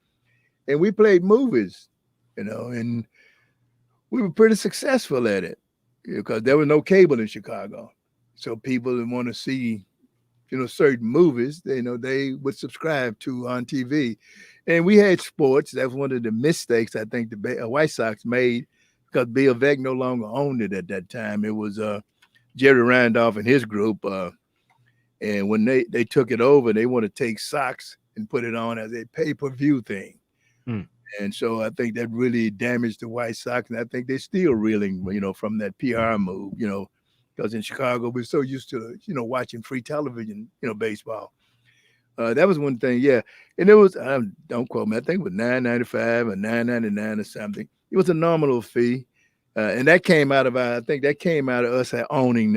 and we played movies, and we were pretty successful at it because there was no cable in Chicago. So people that want to see certain movies, they would subscribe to on TV. And we had sports. That was one of the mistakes I think the White Sox made because Bill Veeck no longer owned it at that time. It was Jerry Randolph and his group. And when they took it over, they want to take Sox and put it on as a pay-per-view thing. And so I think that really damaged the White Sox. And I think they're still reeling, from that PR move, because in Chicago, we're so used to, watching free television, baseball. That was one thing, yeah. And it was, don't quote me, I think it was $9.95 or $9.99 or something. It was a nominal fee. And that came out of us owning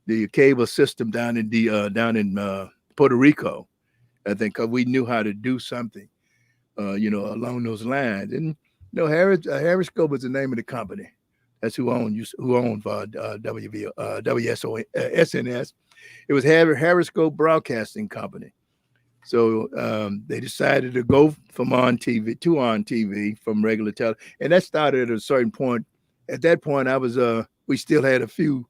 the cable system down in Puerto Rico, I think, because we knew how to do something, along those lines. And, Harriscope was the name of the company. That's who owned WSNS. It was Harriscope Broadcasting Company. So they decided to go from on TV from regular television, and that started at a certain point. At that point, we still had a few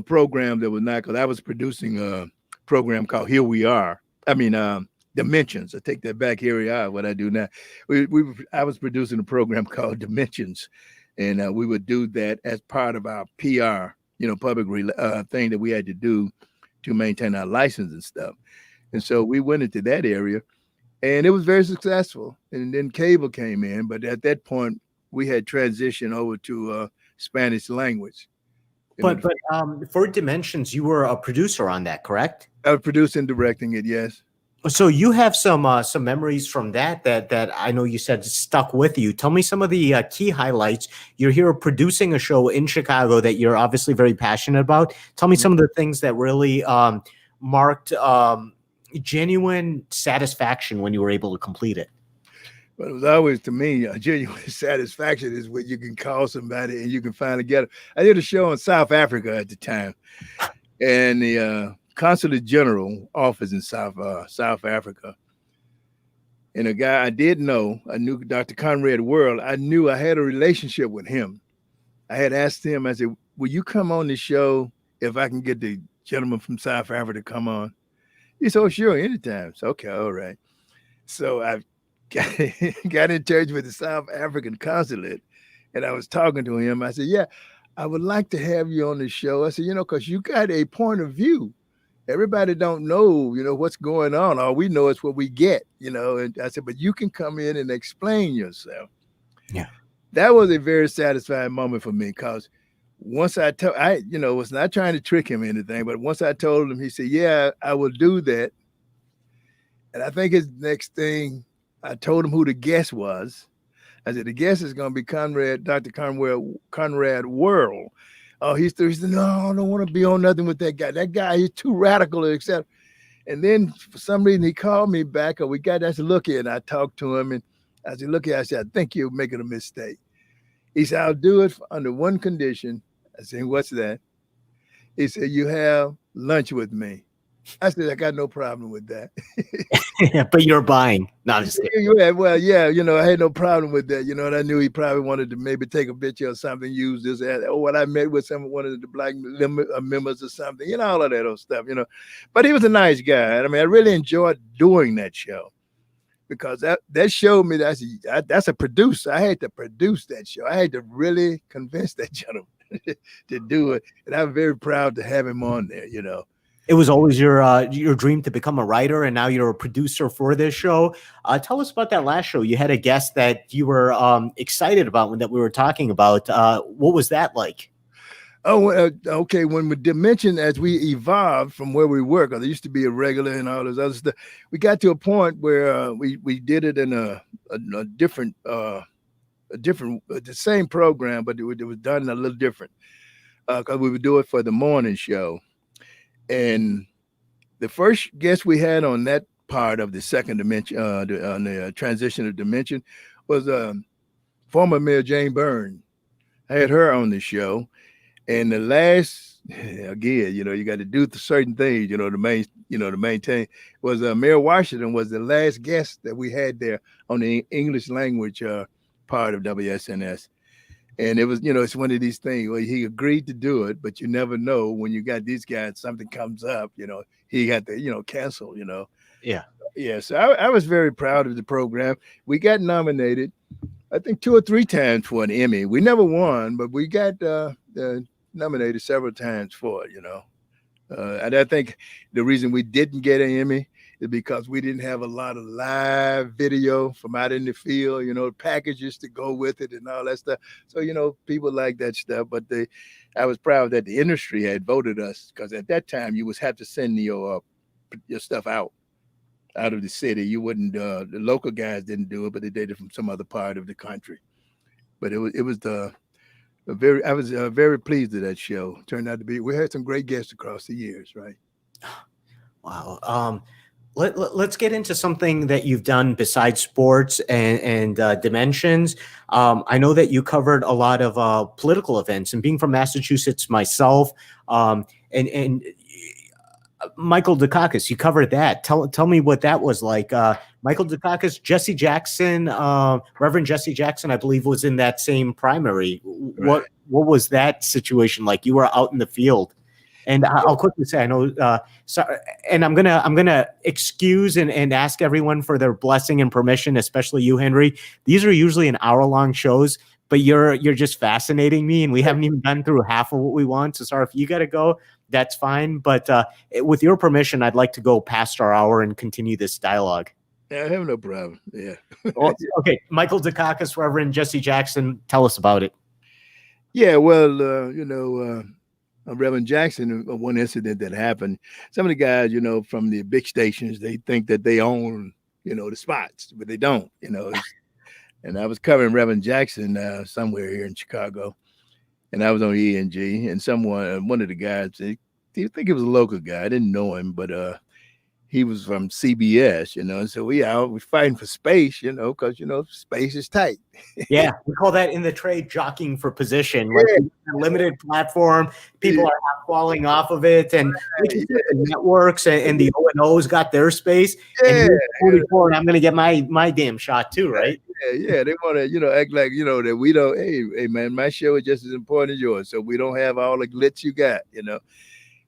programs that was not, because I was producing a program called Here We Are. I mean, Dimensions. I take that back. Here We Are. What I do now, I was producing a program called Dimensions. And we would do that as part of our PR, public thing that we had to do to maintain our license and stuff. And so we went into that area, and it was very successful. And then cable came in, but at that point, we had transitioned over to Spanish language. But for Dimensions, you were a producer on that, correct? I was producing and directing it, yes. So you have some memories from that I know you said stuck with you. Tell me some of the key highlights. You're here producing a show in Chicago that you're obviously very passionate about. Tell me some of the things that really marked genuine satisfaction when you were able to complete it. But it was always, to me, a genuine satisfaction is when you can call somebody and you can finally get it. I did a show in South Africa at the time, and the Consulate General office in South Africa. And a guy I did know, I knew Dr. Conrad World. I knew I had a relationship with him. I had asked him, I said, will you come on the show if I can get the gentleman from South Africa to come on? He said, oh, sure, anytime. So, okay, all right. So I got in touch with the South African consulate, and I was talking to him. I said, yeah, I would like to have you on the show. I said, because you got a point of view. Everybody don't know, what's going on. All we know is what we get, And I said, but you can come in and explain yourself. Yeah. That was a very satisfying moment for me, because once I was not trying to trick him or anything, but once I told him, he said, yeah, I will do that. And I think his next thing, I told him who the guest was. I said, the guest is going to be Dr. Conrad World. Oh, he said, no, I don't want to be on nothing with that guy. That guy, he's too radical, etc. And then for some reason, he called me back, and I said, look here, and I talked to him, and I said, look here, I said, I think you're making a mistake. He said, I'll do it under one condition. I said, what's that? He said, you have lunch with me. I said, I got no problem with that. But you're buying. No, I'm just kidding. Yeah, well, yeah, I had no problem with that, and I knew he probably wanted to maybe take a picture or something, use this as, when I met with one of the black members or something, all of that old stuff, But he was a nice guy. I mean, I really enjoyed doing that show, because that showed me that's a producer. I had to produce that show. I had to really convince that gentleman to do it. And I'm very proud to have him on there, It was always your dream to become a writer, and now you're a producer for this show. Tell us about that last show. You had a guest that you were excited about that we were talking about. What was that like? Oh, okay. When we Dimension, as we evolved from where we were, because there used to be a regular and all this other stuff, we got to a point where we did it in a different, the same program, but it was done a little different, because we would do it for the morning show. And the first guest we had on that part of the second dimension, on the transition of dimension, was former Mayor Jane Byrne. I had her on the show, and the last, again, you got to do certain things, to maintain. Was Mayor Washington was the last guest that we had there on the English language part of WSNS. And it was, it's one of these things where he agreed to do it, but you never know when you got these guys, something comes up, he had to, cancel, Yeah. Yeah. So I was very proud of the program. We got nominated, I think 2 or 3 times for an Emmy. We never won, but we got nominated several times for it, and I think the reason we didn't get an Emmy is because we didn't have a lot of live video from out in the field, packages to go with it and all that stuff. So, people like that stuff, but I was proud that the industry had voted us, because at that time you would have to send your stuff out of the city. You wouldn't, the local guys didn't do it, but they did it from some other part of the country. But I was very pleased with that show. Turned out to be, we had some great guests across the years, right? Wow. Let's get into something that you've done besides sports and Dimensions. I know that you covered a lot of political events, and being from Massachusetts myself, and Michael Dukakis, you covered that. Tell me what that was like. Michael Dukakis, Jesse Jackson, Reverend Jesse Jackson, I believe, was in that same primary. Right. What was that situation like? You were out in the field. And I'll quickly say, I know, and I'm gonna excuse and ask everyone for their blessing and permission, especially you, Henry. These are usually an hour-long shows, but you're just fascinating me, and we haven't even gone through half of what we want. So sorry if you got to go. That's fine. But with your permission, I'd like to go past our hour and continue this dialogue. I have no problem. Yeah. Well, okay, Michael Dukakis, Reverend Jesse Jackson, tell us about it. Yeah, well, Reverend Jackson, one incident that happened, some of the guys, from the big stations, they think that they own, the spots, but they don't, and I was covering Reverend Jackson somewhere here in Chicago, and I was on ENG, and one of the guys, I think it was a local guy, I didn't know him, but he was from CBS, and so we fighting for space, because space is tight. Yeah, we call that in the trade jockeying for position. Like a limited platform, people are falling off of it, and the networks and the O&Os got their space. And I'm going to get my damn shot too, right? Yeah. They want to, act like that we don't. Hey, man, my show is just as important as yours, so we don't have all the glitz you got,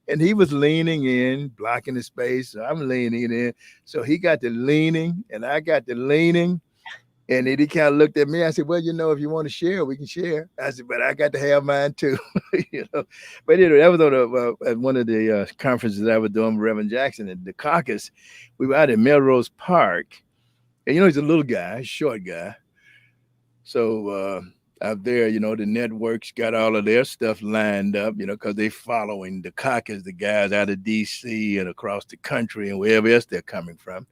And he was leaning in, blocking the space. So I'm leaning in. So he got the leaning, and I got the leaning. And then he kind of looked at me. I said, well, if you want to share, we can share. I said, but I got to have mine too. But anyway, that was on at one of the conferences I was doing with Reverend Jackson at the caucus. We were out in Melrose Park. And, he's a little guy, short guy. So out there, the networks got all of their stuff lined up, because they following the caucus, the guys out of D.C. and across the country and wherever else they're coming from.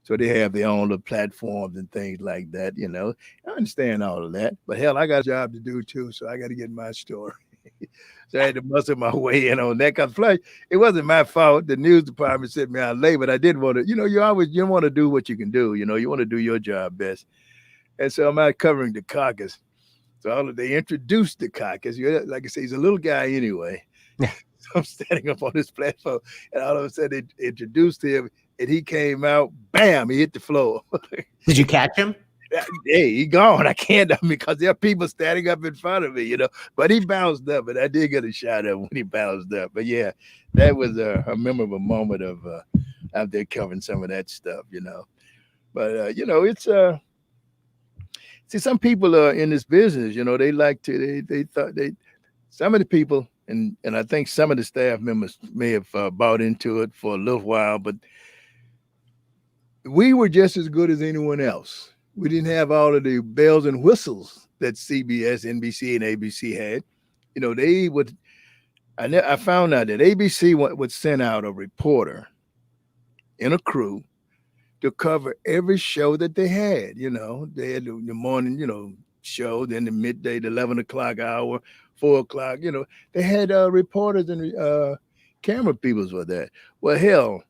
So they have their own little platforms and things like that, I understand all of that. But hell, I got a job to do too, so I got to get my story. So I had to muscle my way in on that. Because it wasn't my fault. The news department sent me out late, but I did want to, you want to do what you can do. You want to do your job best. And so I'm out covering the caucus. So they introduced the caucus. Like I say, he's a little guy anyway. So I'm standing up on this platform, and all of a sudden they introduced him, and he came out, bam, he hit the floor. Did you catch him? Hey, he gone. I can't, because there are people standing up in front of me, But he bounced up, and I did get a shot at him when he bounced up. But yeah, that was a memorable moment of out there covering some of that stuff, But it's see, some people are in this business, they like to, some of the people, and I think some of the staff members may have bought into it for a little while, but we were just as good as anyone else. We didn't have all of the bells and whistles that CBS, NBC, and ABC had. They would, I found out that ABC would send out a reporter in a crew to cover every show that they had. They had the morning, show, then the midday, the 11 o'clock hour, 4 o'clock, they had reporters and camera people for that. Well, hell,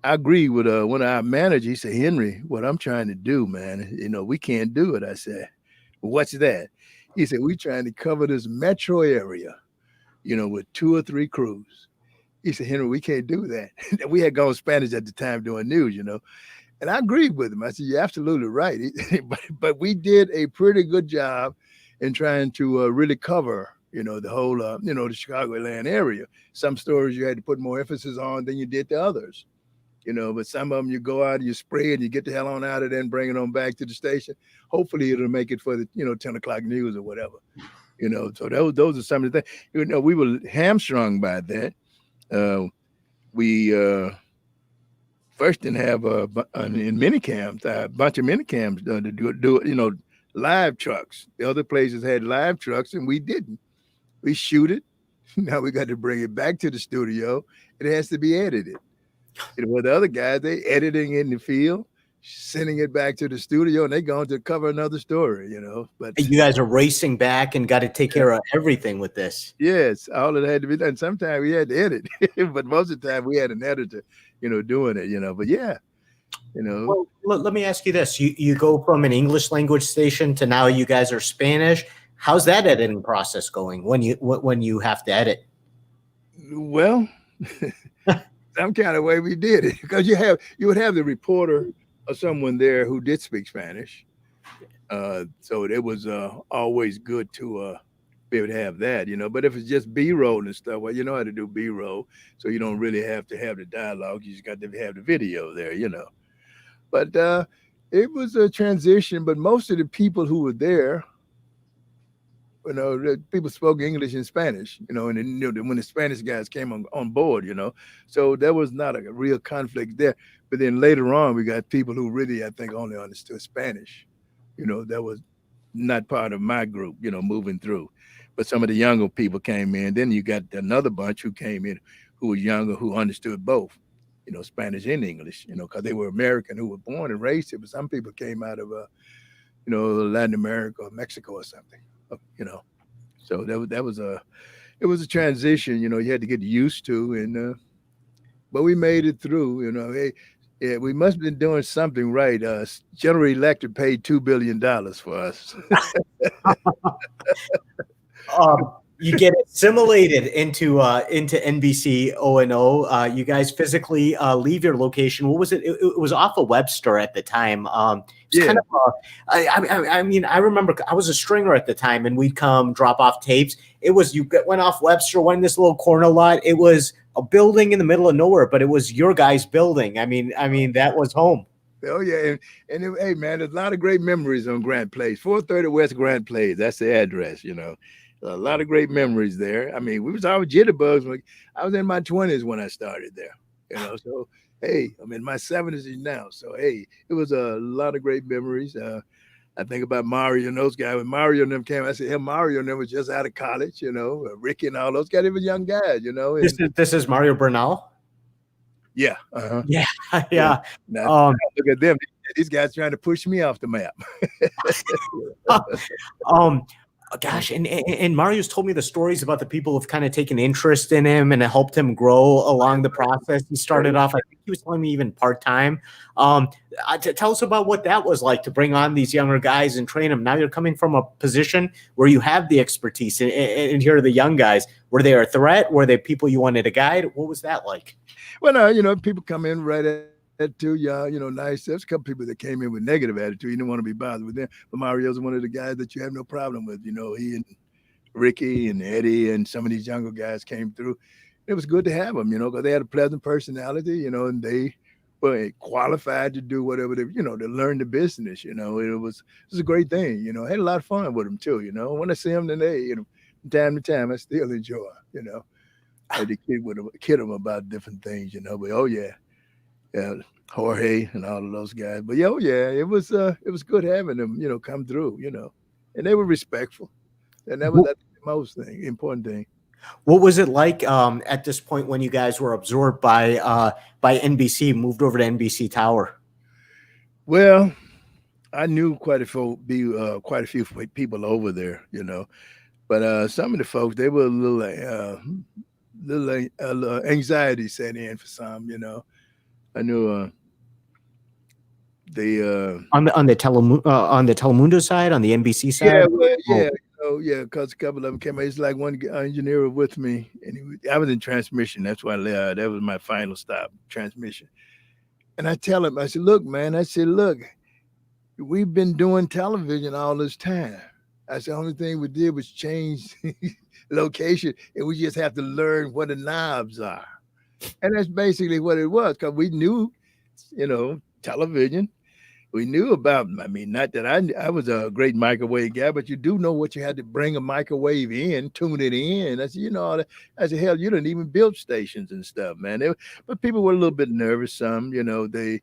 I agree with one of our managers. He said, Henry, what I'm trying to do, man, we can't do it. I said, what's that? He said, we're trying to cover this metro area, with 2 or 3 crews. He said, Henry, we can't do that. We had gone Spanish at the time doing news, And I agreed with him. I said, you're absolutely right. but we did a pretty good job in trying to really cover, the whole, the Chicagoland area. Some stories you had to put more emphasis on than you did the others. But some of them you go out and you spray and you get the hell on out of there and bring it on back to the station. Hopefully it'll make it for the, 10 o'clock news or whatever. So those are some of the things. We were hamstrung by that. We first didn't have in minicams, a bunch of minicams to do it, live trucks. The other places had live trucks and we didn't. We shoot it. Now we got to bring it back to the studio. It has to be edited. With the other guys, they editing in the field, sending it back to the studio, and they going to cover another story, But you guys are racing back and got to take care of everything with this. Yes, all of that had to be done. Sometimes we had to edit, but most of the time we had an editor, doing it, But yeah, Well, let me ask you this: you go from an English language station to now you guys are Spanish. How's that editing process going when you have to edit? Well. Some kind of way we did it, because you would have the reporter or someone there who did speak Spanish. So it was always good to be able to have that, But if it's just B-roll and stuff, well, you know how to do B-roll, so you don't really have to have the dialogue. You just got to have the video there, But it was a transition. But most of the people who were there, people spoke English and Spanish, and then, when the Spanish guys came on board, so there was not a real conflict there. But then later on, we got people who really, I think, only understood Spanish. That was not part of my group, moving through. But some of the younger people came in. Then you got another bunch who came in who was younger, who understood both, Spanish and English, because they were American who were born and raised here. But some people came out of, Latin America or Mexico or something, So it was a transition, you had to get used to. And, but we made it through, Hey, yeah, we must have been doing something right. General Electric paid $2 billion for us. You get assimilated into NBC O&O. You guys physically leave your location. What was it? It was off of Webster at the time. Yeah. Kind of I mean, I remember I was a stringer at the time, and we'd come drop off tapes. It was went off Webster, went in this little corner lot. It was a building in the middle of nowhere, but it was your guys' building. I mean, that was home. Oh yeah, hey man, there's a lot of great memories on Grant Place, 430 West Grant Place. That's the address, A lot of great memories there. I mean, we was always jitterbugs. I was in my 20s when I started there, So hey, I'm in my 70s now. So hey, it was a lot of great memories. I think about Mario and those guys. When Mario and them came, I said, "Hey, Mario and them was just out of college, Ricky and all those guys. They were young guys, And, this is Mario Bernal. Yeah. Yeah. Now, look at them. These guys trying to push me off the map. Gosh, and Mario's told me the stories about the people who've kind of taken interest in him and helped him grow along the process. He started off, I think he was telling me, even part-time. Tell us about what that was like to bring on these younger guys and train them. Now you're coming from a position where you have the expertise, and here are the young guys. Were they a threat? Were they people you wanted to guide? What was that like? Well, no, people come in right at attitude, nice. There's a couple people that came in with negative attitude. You didn't want to be bothered with them. But Mario's one of the guys that you have no problem with. He and Ricky and Eddie and some of these younger guys came through. It was good to have them, because they had a pleasant personality, and they were qualified to do whatever they, to learn the business. It was a great thing. I had a lot of fun with them too. When I see them today, from time to time, I still enjoy. I had to kid them about different things. But oh yeah. Yeah, Jorge and all of those guys. But yeah, it was good having them, come through, and they were respectful, and that was the most important thing. What was it like at this point when you guys were absorbed by NBC, moved over to NBC Tower? Well, I knew quite a few people over there, but some of the folks, they were a little anxiety set in for some, I knew on the Telemundo side, on the NBC side. Because a couple of them came. It's like one engineer was with me, and I was in transmission. That's why I left. That was my final stop, transmission. And I tell him, I said, "Look, man," we've been doing television all this time. I said, the only thing we did was change location, and we just have to learn what the knobs are. And that's basically what it was, because we knew, television. We knew about, not that I was a great microwave guy, but you do know what you had to bring a microwave in, tune it in. I said, I said, hell, you didn't even build stations and stuff, man. But people were a little bit nervous, some, and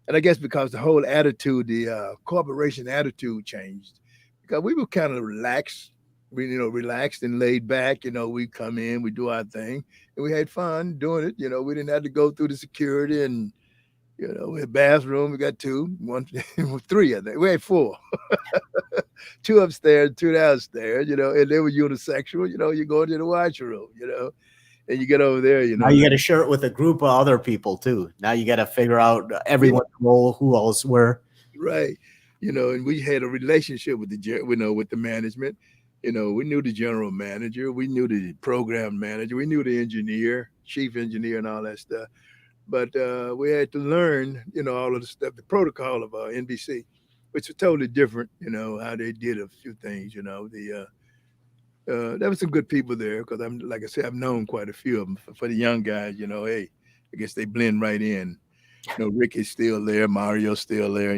I guess because the whole attitude, the corporation attitude changed, because we were kind of relaxed. Relaxed and laid back. We come in, we do our thing, and we had fun doing it. We didn't have to go through the security, and we had bathroom. We got three, I think. We had four, two upstairs, two downstairs. And they were unisexual. You go into the washroom. And you get over there. Now you got to share it with a group of other people too. Now you got to figure out everyone's role, who else were. Right. And we had a relationship with with the management. We knew the general manager, we knew the program manager, we knew the engineer, chief engineer, and all that stuff. But we had to learn, all of the stuff, the protocol of NBC, which was totally different, how they did a few things, there were some good people there, because like I said, I've known quite a few of them. For the young guys, hey, I guess they blend right in. Ricky's still there, Mario's still there,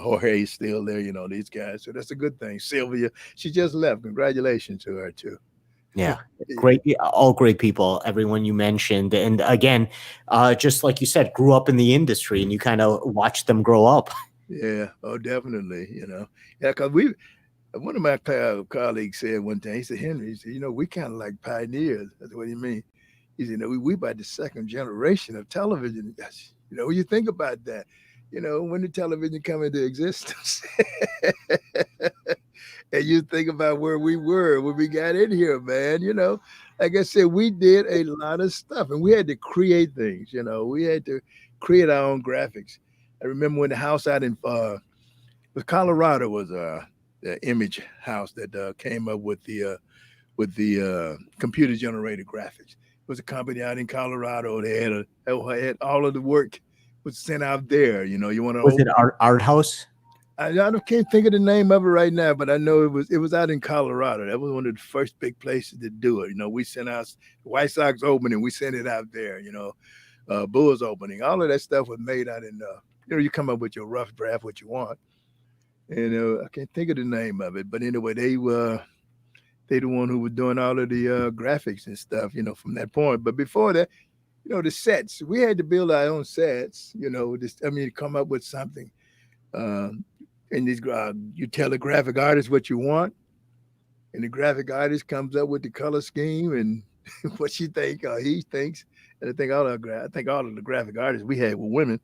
Jorge's still there, these guys. So that's a good thing. Sylvia, she just left. Congratulations to her too. Yeah, great. All great people, everyone you mentioned. And again, just like you said, grew up in the industry and you kind of watched them grow up. Yeah, oh, definitely. Yeah, because one of my colleagues said one time, he said, Henry, he said, we kind of like pioneers. I said, what do you mean? He said, we about the second generation of television. When you think about that, when did television come into existence? And you think about where we were when we got in here, man. Like I said, we did a lot of stuff and we had to create things. We had to create our own graphics. I remember when the house out in Colorado was the image house that came up with the computer generated graphics. It was a company out in Colorado. They had all of the work was sent out there. You want to Was it Art House? I can't think of the name of it right now, but I know it was out in Colorado. That was one of the first big places to do it. We sent out White Sox opening, we sent it out there. Bulls opening, all of that stuff was made out in. You come up with your rough draft, what you want, and I can't think of the name of it, but anyway, they the one who was doing all of the graphics and stuff. From that point. But before that, the sets, we had to build our own sets. Come up with something. And these you tell the graphic artist what you want, and the graphic artist comes up with the color scheme and what she think or he thinks. And I think all of the graphic artists we had were women,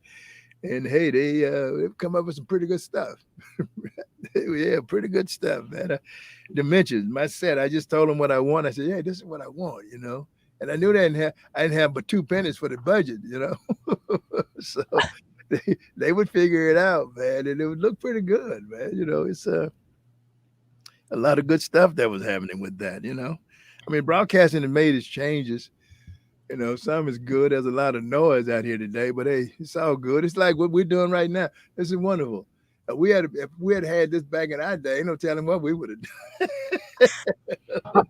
and hey, they come up with some pretty good stuff. Yeah, pretty good stuff, man. Dimensions, my set. I just told them what I want. I said, yeah, this is what I want, And I knew I didn't have but 2 pennies for the budget, So they would figure it out, man, and it would look pretty good, man. It's a lot of good stuff that was happening with that. Broadcasting has made its changes. Some is good. There's a lot of noise out here today, but hey, it's all good. It's like what we're doing right now. This is wonderful. If we had this back in our day, ain't no telling what we would have done.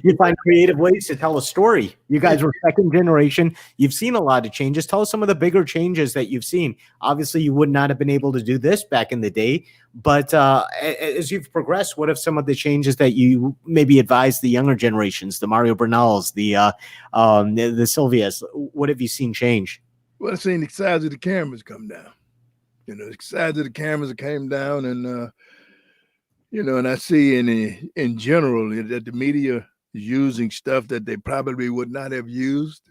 You find creative ways to tell a story. You guys were second generation. You've seen a lot of changes. Tell us some of the bigger changes that you've seen. Obviously, you would not have been able to do this back in the day. But as you've progressed, what have some of the changes that you maybe advise the younger generations, the Mario Bernals, the Sylvias? What have you seen change? Well, I've seen the size of the cameras come down. The size of the cameras came down, and and I see in general that the media is using stuff that they probably would not have used.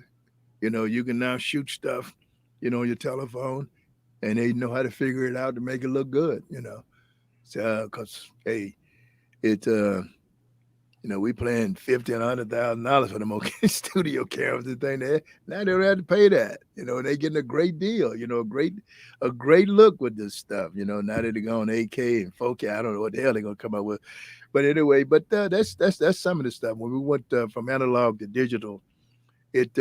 You can now shoot stuff, on your telephone, and they know how to figure it out to make it look good. So because hey, we paying $50,000 and $100,000 for them studio cameras and thing. Now they don't have to pay that. They're getting a great deal. A great look with this stuff. Now that they're going 8K and 4K, I don't know what the hell they're gonna come up with. But anyway, that's some of the stuff. When we went from analog to digital, it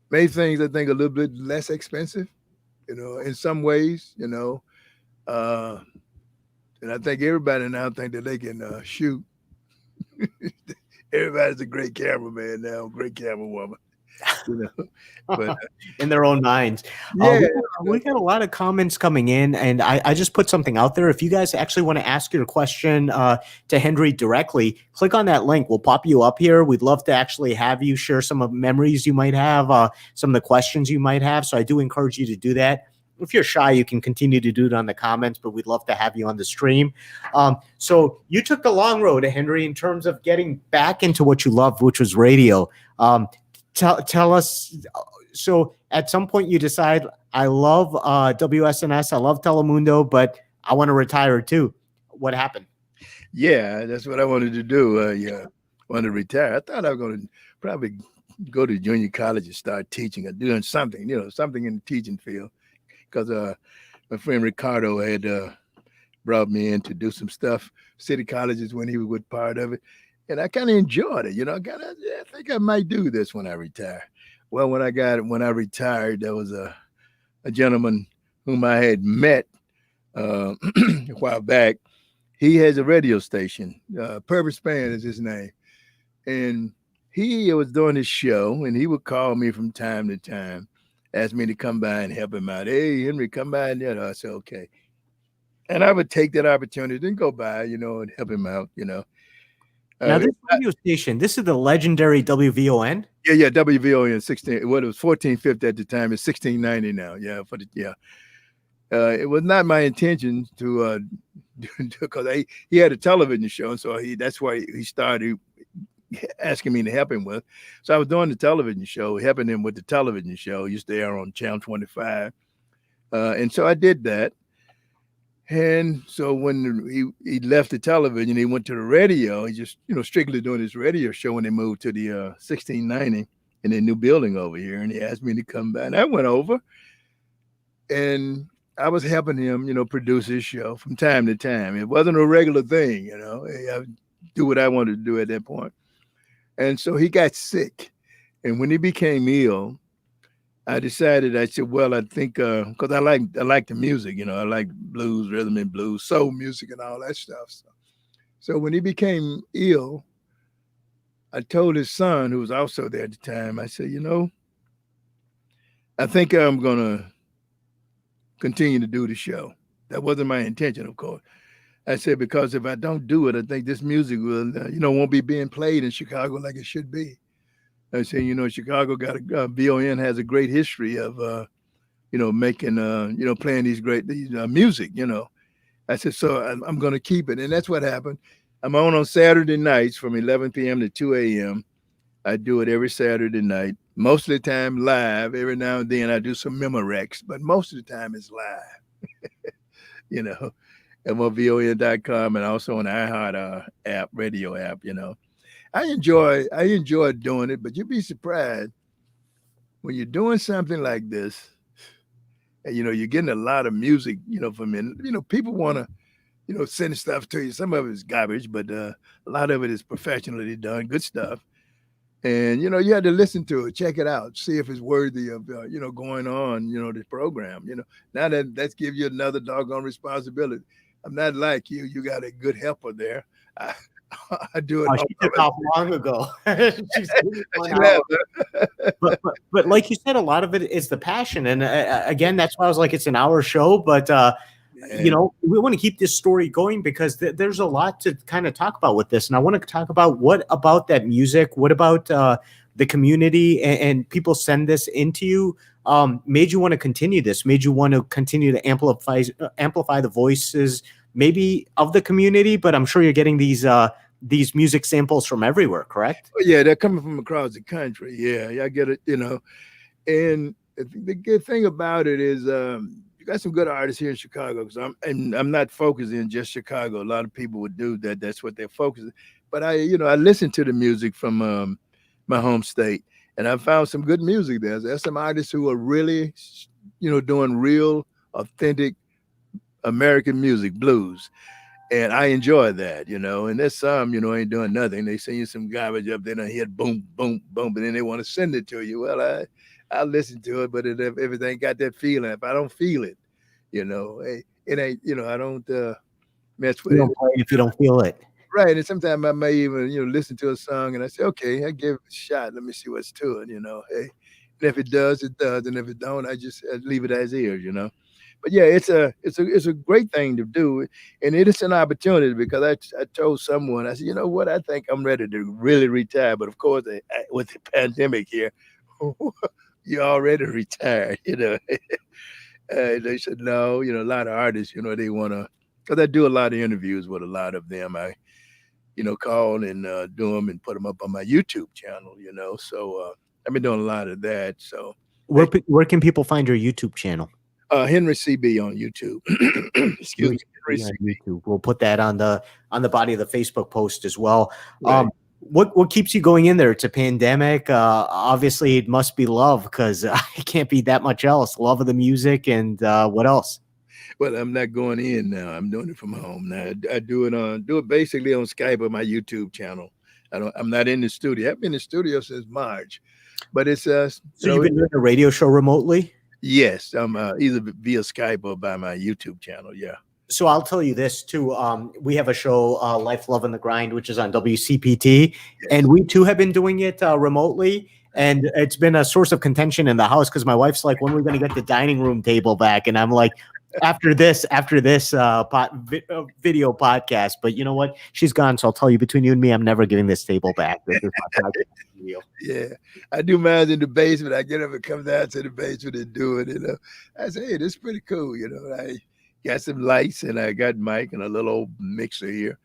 made things I think a little bit less expensive. In some ways. And I think everybody now think that they can shoot. Everybody's a great cameraman now, great camera woman. But in their own minds. Yeah, we got a lot of comments coming in, and I just put something out there. If you guys actually want to ask your question to Henry directly, click on that link. We'll pop you up here. We'd love to actually have you share some of the memories you might have, some of the questions you might have. So I do encourage you to do that. If you're shy, you can continue to do it on the comments, but we'd love to have you on the stream. So you took the long road, Henry, in terms of getting back into what you loved, which was radio. Tell us, so at some point you decide, I love WSNS, I love Telemundo, but I want to retire too. What happened? Yeah, that's what I wanted to do. I wanted to retire. I thought I was going to probably go to junior college and start teaching or doing something, something in the teaching field. Because my friend Ricardo had brought me in to do some stuff, city colleges when he was part of it. And I kind of enjoyed it. I think I might do this when I retire. Well, when I retired, there was a gentleman whom I had met a while back. He has a radio station. Purvis Span is his name. And he was doing his show, and he would call me from time to time, ask me to come by and help him out. Hey, Henry, come by. And I said, okay. And I would take that opportunity and go by, and help him out, Now, this radio station, this is the legendary WVON. Yeah, WVON 16. Well, it was 1450 at the time. It's 1690 now. Yeah, it was not my intention to because he had a television show, and so that's why he started asking me to help him with. So I was doing the television show, helping him with the television show. He used to air on Channel 25, and so I did that. And so when he left the television, he went to the radio. He just, strictly doing his radio show when they moved to the 1690 in their new building over here. And he asked me to come by. And I went over and I was helping him, produce his show from time to time. It wasn't a regular thing, I do what I wanted to do at that point. And so he got sick. And when he became ill, I decided, I said, well, I think, because I like the music, I like blues, rhythm and blues, soul music and all that stuff. So when he became ill, I told his son, who was also there at the time, I said, I think I'm going to continue to do the show. That wasn't my intention, of course. I said, because if I don't do it, I think this music will, won't be being played in Chicago like it should be. I said, Chicago got VON has a great history of, making, playing these music, I said, so I'm going to keep it. And that's what happened. I'm on Saturday nights from 11 p.m. to 2 a.m. I do it every Saturday night, most of the time live. Every now and then I do some Memorex, but most of the time it's live, MOVON.com and also on the iHeart app, radio app, I enjoy doing it, but you'd be surprised when you're doing something like this, and you're getting a lot of music, from it. People want to, send stuff to you. Some of it is garbage, but a lot of it is professionally done, good stuff. And you have to listen to it, check it out, see if it's worthy of going on, the program. Now that gives you another doggone responsibility. I'm not like you. You got a good helper there. I do it. She took off long ago. but like you said, a lot of it is the passion, and again, that's why I was like, it's an hour show, but we want to keep this story going because there's a lot to kind of talk about with this, and I want to talk about what about that music, what about the community, and people send this into you. Made you want to continue this? Made you want to continue to amplify the voices, maybe of the community? But I'm sure you're getting these music samples from everywhere, correct? Oh, yeah, they're coming from across the country. Yeah, I get it. And the good thing about it is you got some good artists here in Chicago. Because I'm not focused in just Chicago. A lot of people would do that. That's what they're focused. But I listen to the music from my home state. And I found some good music there. There's some artists who are really, doing real, authentic American music, blues. And I enjoy that, And there's some, ain't doing nothing. They send you some garbage up there and hit boom, boom, boom, but then they want to send it to you. Well, I listen to it, but if everything got that feeling, if I don't feel it, it ain't, I don't mess with it. If you don't feel it. Right. And sometimes I may even, listen to a song and I say, okay, I give it a shot. Let me see what's to it, hey. And if it does, it does. And if it don't, I leave it as is, But yeah, it's a great thing to do. And it is an opportunity because I told someone, I said, you know what, I think I'm ready to really retire. But of course, with the pandemic here, you're already retired, They said, no, a lot of artists, they want to, because I do a lot of interviews with a lot of them. I call and do them and put them up on my YouTube channel, So I've been doing a lot of that. So where can people find your YouTube channel? Henry CB on YouTube. Excuse me, Henry CB. YouTube. We'll put that on the body of the Facebook post as well. Right. What keeps you going in there? It's a pandemic. Obviously, it must be love because it can't be that much else. Love of the music and what else? Well, I'm not going in now. I'm doing it from home now. I do it basically on Skype or my YouTube channel. I'm not in the studio. I've been in the studio since March, but it's so you've been doing a radio show remotely? Yes, I'm either via Skype or by my YouTube channel. Yeah. So I'll tell you this too. We have a show, Life, Love, and the Grind, which is on WCPT, and we too have been doing it remotely. And it's been a source of contention in the house because my wife's like, when are we going to get the dining room table back? And I'm like, after this video podcast. But you know what? She's gone, so I'll tell you, between you and me, I'm never giving this table back. This is my podcast studio. Yeah, I do mine in the basement. I get up and come down to the basement and do it. I say, hey, this is pretty cool. I got some lights and I got mic and a little old mixer here.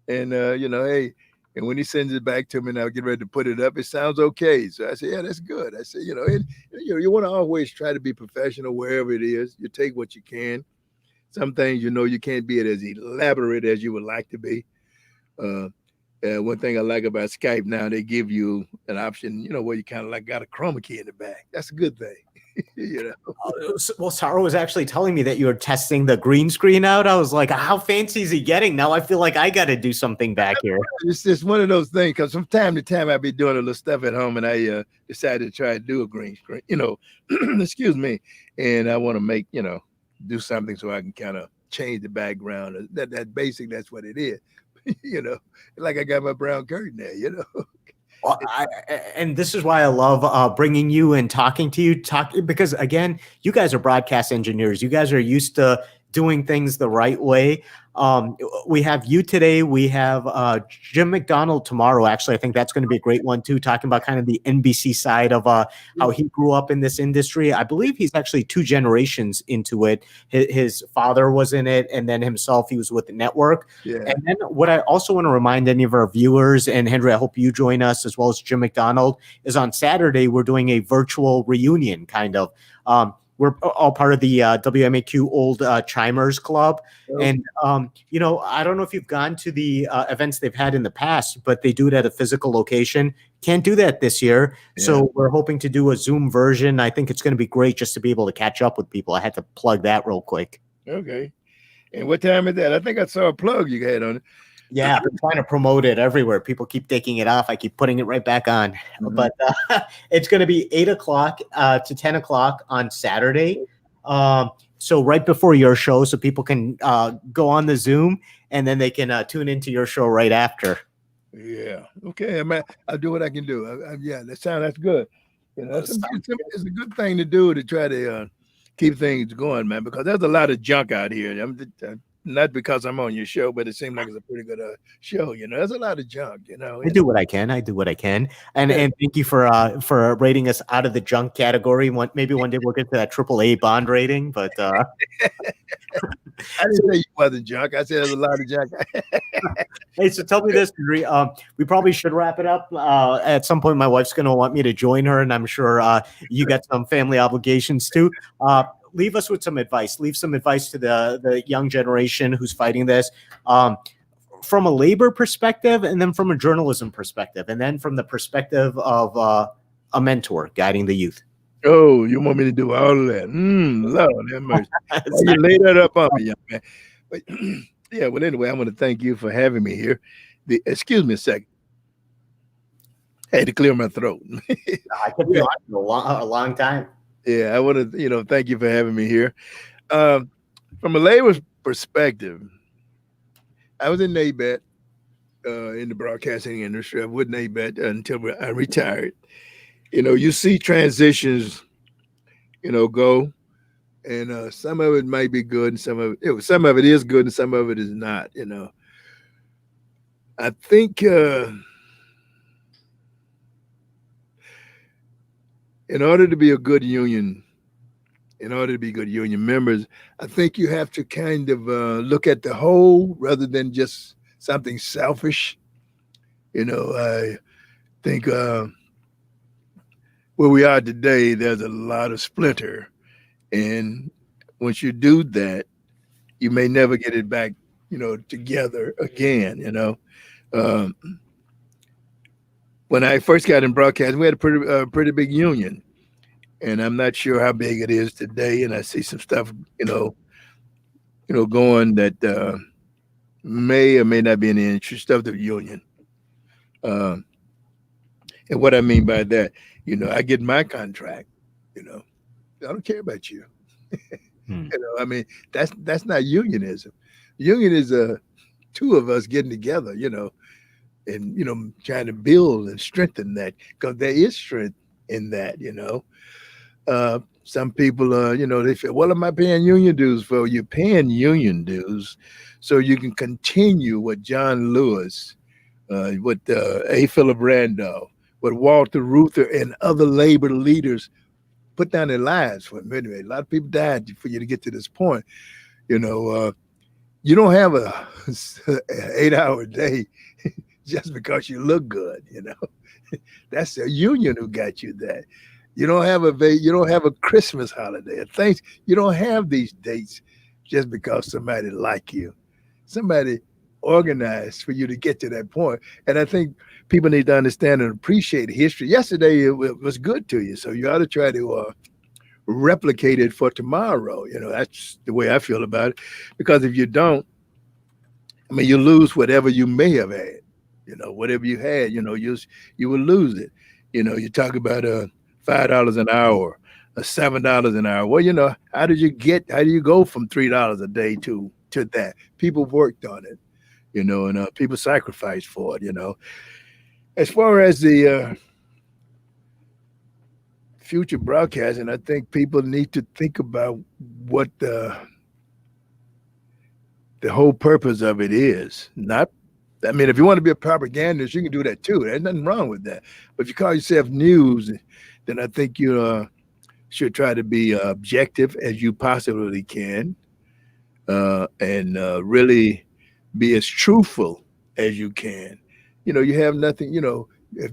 And hey, and when he sends it back to me and I get ready to put it up, it sounds okay. So I say, yeah, that's good. I say, you want to always try to be professional wherever it is. You take what you can. Some things, you can't be as elaborate as you would like to be. One thing I like about Skype now, they give you an option, where you kind of like got a chroma key in the back. That's a good thing. Well, Sarah was actually telling me that you were testing the green screen out. I was like, how fancy is he getting? Now I feel like I got to do something back here. It's just one of those things, because from time to time I'll be doing a little stuff at home and I decided to try to do a green screen, excuse me. And I want to make, do something so I can kind of change the background. That basic, that's what it is. Like I got my brown curtain there, Well, and this is why I love bringing you and talking to you, because again, you guys are broadcast engineers. You guys are used to doing things the right way. We have you today. We have Jim McDonald tomorrow. Actually, I think that's going to be a great one too, talking about kind of the NBC side of how he grew up in this industry. I believe he's actually 2 generations into it. His father was in it, and then himself, he was with the network. Yeah. And then what I also want to remind any of our viewers, and Henry, I hope you join us as well as Jim McDonald, is on Saturday, we're doing a virtual reunion kind of. We're all part of the WMAQ Old Chimers Club. And, I don't know if you've gone to the events they've had in the past, but they do it at a physical location. Can't do that this year. Yeah. So we're hoping to do a Zoom version. I think it's going to be great just to be able to catch up with people. I had to plug that real quick. Okay. And what time is that? I think I saw a plug you had on it. Yeah, I've been trying to promote it everywhere. People keep taking it off. I keep putting it right back on. Mm-hmm. But it's going to be 8 o'clock to 10 o'clock on Saturday. So right before your show, so people can go on the Zoom and then they can tune into your show right after. Yeah. Okay. I'll do what I can do. That's good. It's a good thing to do to try to keep things going, man, because there's a lot of junk out here. Not because I'm on your show, but it seemed like it's a pretty good show. There's a lot of junk. I do what I can. And thank you for rating us out of the junk category. Maybe one day we'll get to that AAA bond rating. But I didn't say you wasn't junk. I said there's a lot of junk. Hey, so tell me this, Henry. We probably should wrap it up. At some point, my wife's going to want me to join her, and I'm sure you got some family obligations too. Leave us with some advice. Leave some advice to the young generation who's fighting this from a labor perspective, and then from a journalism perspective, and then from the perspective of a mentor guiding the youth. Oh, you want me to do all of that? Lord have mercy. You lay that up on me, young man. But yeah, well, anyway, I want to thank you for having me here. Excuse me a second. I had to clear my throat. I kept you on for a long time. Yeah, I want to, thank you for having me here. From a labor perspective, I was in NABET in the broadcasting industry. I was with NABET until I retired. You see transitions, go, and some of it might be good, and some of it is good, and some of it is not. I think in order to be good union members, I think you have to kind of look at the whole rather than just something selfish. I think where we are today, there's a lot of splinter. And once you do that, you may never get it back, together again, When I first got in broadcasting, we had a pretty big union, and I'm not sure how big it is today. And I see some stuff, going that may or may not be in the interest of the union. And what I mean by that, I get my contract. I don't care about you. That's not unionism. Union is two of us getting together, and trying to build and strengthen that, because there is strength in that. some people, they feel, what am I paying union dues for? You're paying union dues so you can continue what John Lewis, what A. Philip Randolph, what Walter Reuther and other labor leaders put down their lives for. Anyway, a lot of people died for you to get to this point. You don't have a 8-hour day just because you look good. That's a union who got you that. You don't have a Christmas holiday. Thanks. You don't have these dates just because somebody like you. Somebody organized for you to get to that point. And I think people need to understand and appreciate history. Yesterday it was good to you, so you ought to try to replicate it for tomorrow. That's the way I feel about it. Because if you don't, I mean, you lose whatever you may have had. Whatever you had, you will lose it. You talk about $5 an hour, $7 an hour. Well, how do you go from $3 a day to that? People worked on it, and people sacrificed for it. As far as the future broadcasting, I think people need to think about what the whole purpose of it is. If you want to be a propagandist, you can do that too. There's nothing wrong with that. But if you call yourself news, then I think you should try to be objective as you possibly can, and really be as truthful as you can. You have nothing. If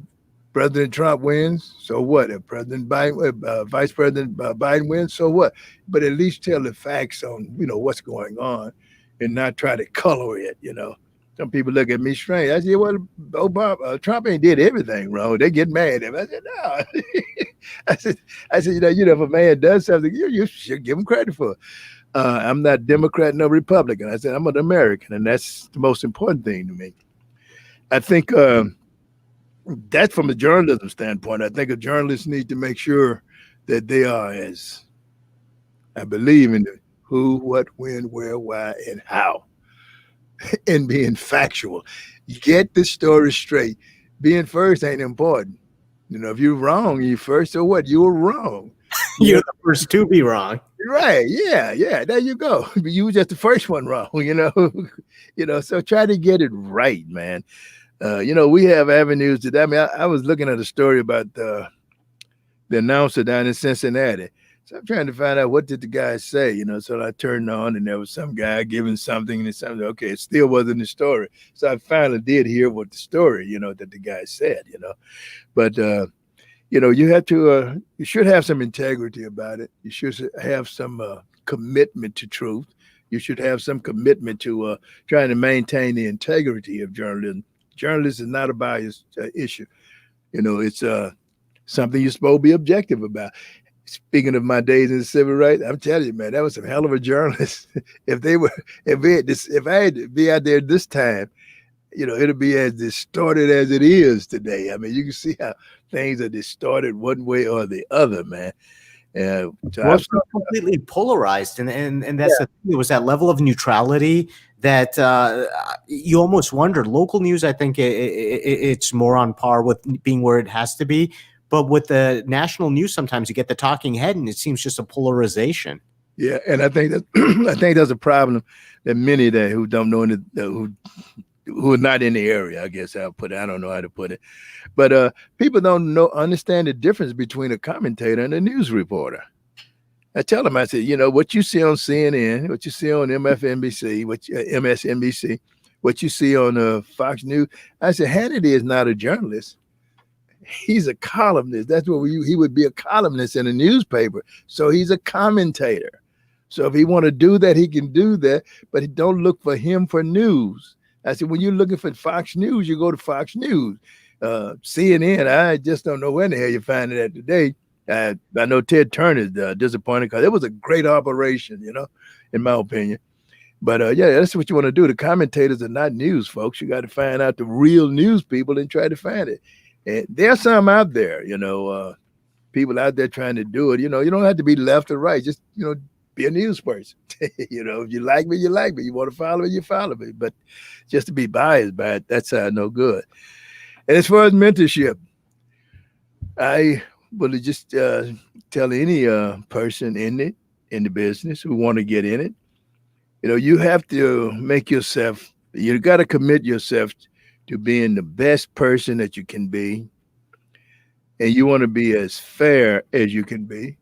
President Trump wins, so what? If President Biden, Vice President Biden wins, so what? But at least tell the facts on what's going on, and not try to color it. Some people look at me strange. I said, well, Obama, Trump ain't did everything wrong. They get mad at him. I said, no. I said, if a man does something, you should give him credit for it. I'm not Democrat, no Republican. I said, I'm an American, and that's the most important thing to me. I think that's from a journalism standpoint. I think a journalist needs to make sure that they are, as I believe in the who, what, when, where, why, and how. And being factual. Get the story straight. Being first ain't important. If you're wrong, you first, so what? You were wrong. You're the first to be wrong. Right. Yeah. There you go. You were just the first one wrong, so try to get it right, man. We have avenues to that. I mean, I was looking at a story about the announcer down in Cincinnati. So I'm trying to find out what did the guy say, so I turned on and there was some guy giving something and something. Okay, it still wasn't the story. So I finally did hear what the story, that the guy said, But, you have to, you should have some integrity about it. You should have some commitment to truth. You should have some commitment to trying to maintain the integrity of journalism. Journalism is not a biased issue. It's something you're supposed to be objective about. Speaking of my days in the civil rights, I'm telling you, man, that was some hell of a journalist. if I had to be out there this time, it'll be as distorted as it is today. I mean, you can see how things are distorted one way or the other, man. So it's completely polarized, and that's the thing. It was that level of neutrality that you almost wonder. Local news, I think it's more on par with being where it has to be. But with the national news, sometimes you get the talking head, and it seems just a polarization. Yeah, and I think that's a problem that many that who don't know who are not in the area, I guess I'll put it. I don't know how to put it, but people don't understand the difference between a commentator and a news reporter. I tell them, I said, what you see on CNN, what you see on MSNBC, what you see on Fox News. I said, Hannity is not a journalist. He's a columnist. That's what he would be, a columnist in a newspaper. So he's a commentator. So if he want to do that, he can do that, but don't look for him for news. I said, when you're looking for Fox News, you go to Fox News. CNN, I just don't know where the hell you find it at today. I know Ted Turner's disappointed because it was a great operation, in my opinion. But that's what you want to do. The commentators are not news, folks. You got to find out the real news people and try to find it. And there's some out there, people out there trying to do it. You don't have to be left or right. Just, be a news person. If you like me, you like me. You want to follow me, you follow me. But just to be biased by it, that's no good. And as far as mentorship, I but to just tell any person in the business who want to get in it, you have to make yourself. You got to commit yourself to being the best person that you can be, and you want to be as fair as you can be.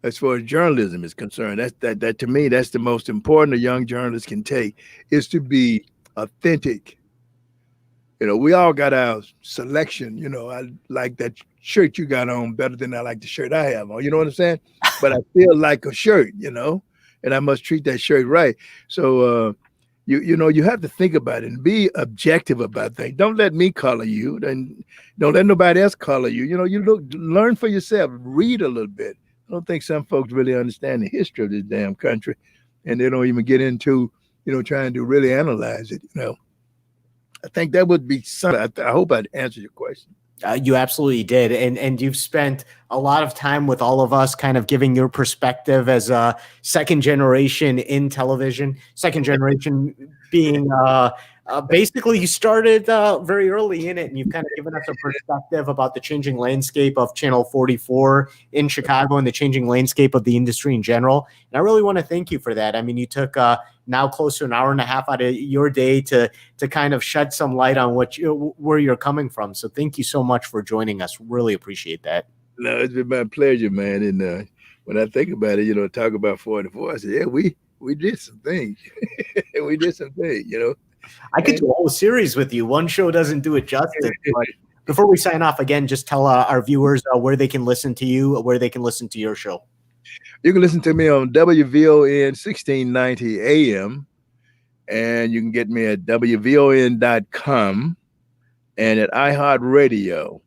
As far as journalism is concerned, that to me, that's the most important a young journalist can take is to be authentic. We all got our selection. I like that shirt you got on better than I like the shirt I have on. You know what I'm saying? But I feel like a shirt, and I must treat that shirt right. So, you have to think about it and be objective about things. Don't let me color you, and don't let nobody else color you. Learn for yourself, read a little bit. I don't think some folks really understand the history of this damn country, and they don't even get into, trying to really analyze it. I think that would be something. I hope I'd answered your question. You absolutely did. And you've spent a lot of time with all of us kind of giving your perspective as a second generation in television, second generation being basically you started very early in it, and you've kind of given us a perspective about the changing landscape of Channel 44 in Chicago and the changing landscape of the industry in general. And I really want to thank you for that. I mean, you took now close to an hour and a half out of your day to kind of shed some light on where you're coming from. So thank you so much for joining us. Really appreciate that. No, it's been my pleasure, man. And when I think about it, talk about 44, I said, yeah, we did some things. We did some things, I could do a whole series with you. One show doesn't do it justice. But before we sign off, again, just tell our viewers where they can listen to you, where they can listen to your show. You can listen to me on WVON 1690 AM, and you can get me at WVON.com and at iHeartRadio.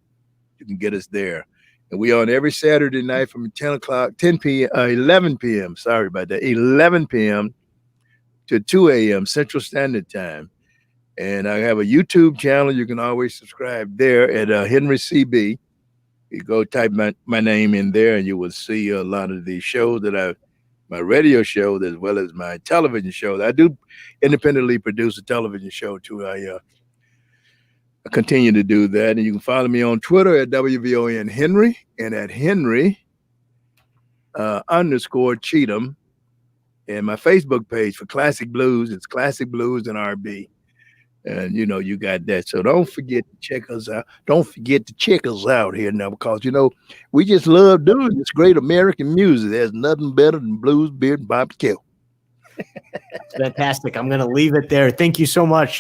You can get us there. And we on every Saturday night from 11 p.m. Sorry about that. 11 p.m. to 2 a.m. Central Standard Time. And I have a YouTube channel. You can always subscribe there at Henry CB. You go type my name in there, and you will see a lot of the shows my radio show, as well as my television show. I do independently produce a television show too. I continue to do that. And you can follow me on Twitter at WVON Henry and at Henry _ Cheatham. And my Facebook page for Classic Blues, it's Classic Blues and RB. And, you got that. So don't forget to check us out. Don't forget to check us out here now, because, we just love doing this great American music. There's nothing better than blues, beer, and barbecue. Fantastic. I'm going to leave it there. Thank you so much,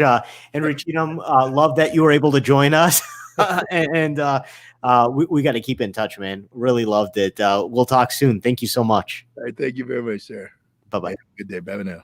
Henry Cheatham. Love that you were able to join us. And we got to keep in touch, man. Really loved it. We'll talk soon. Thank you so much. All right, thank you very much, sir. Bye-bye. Good day. Bye now.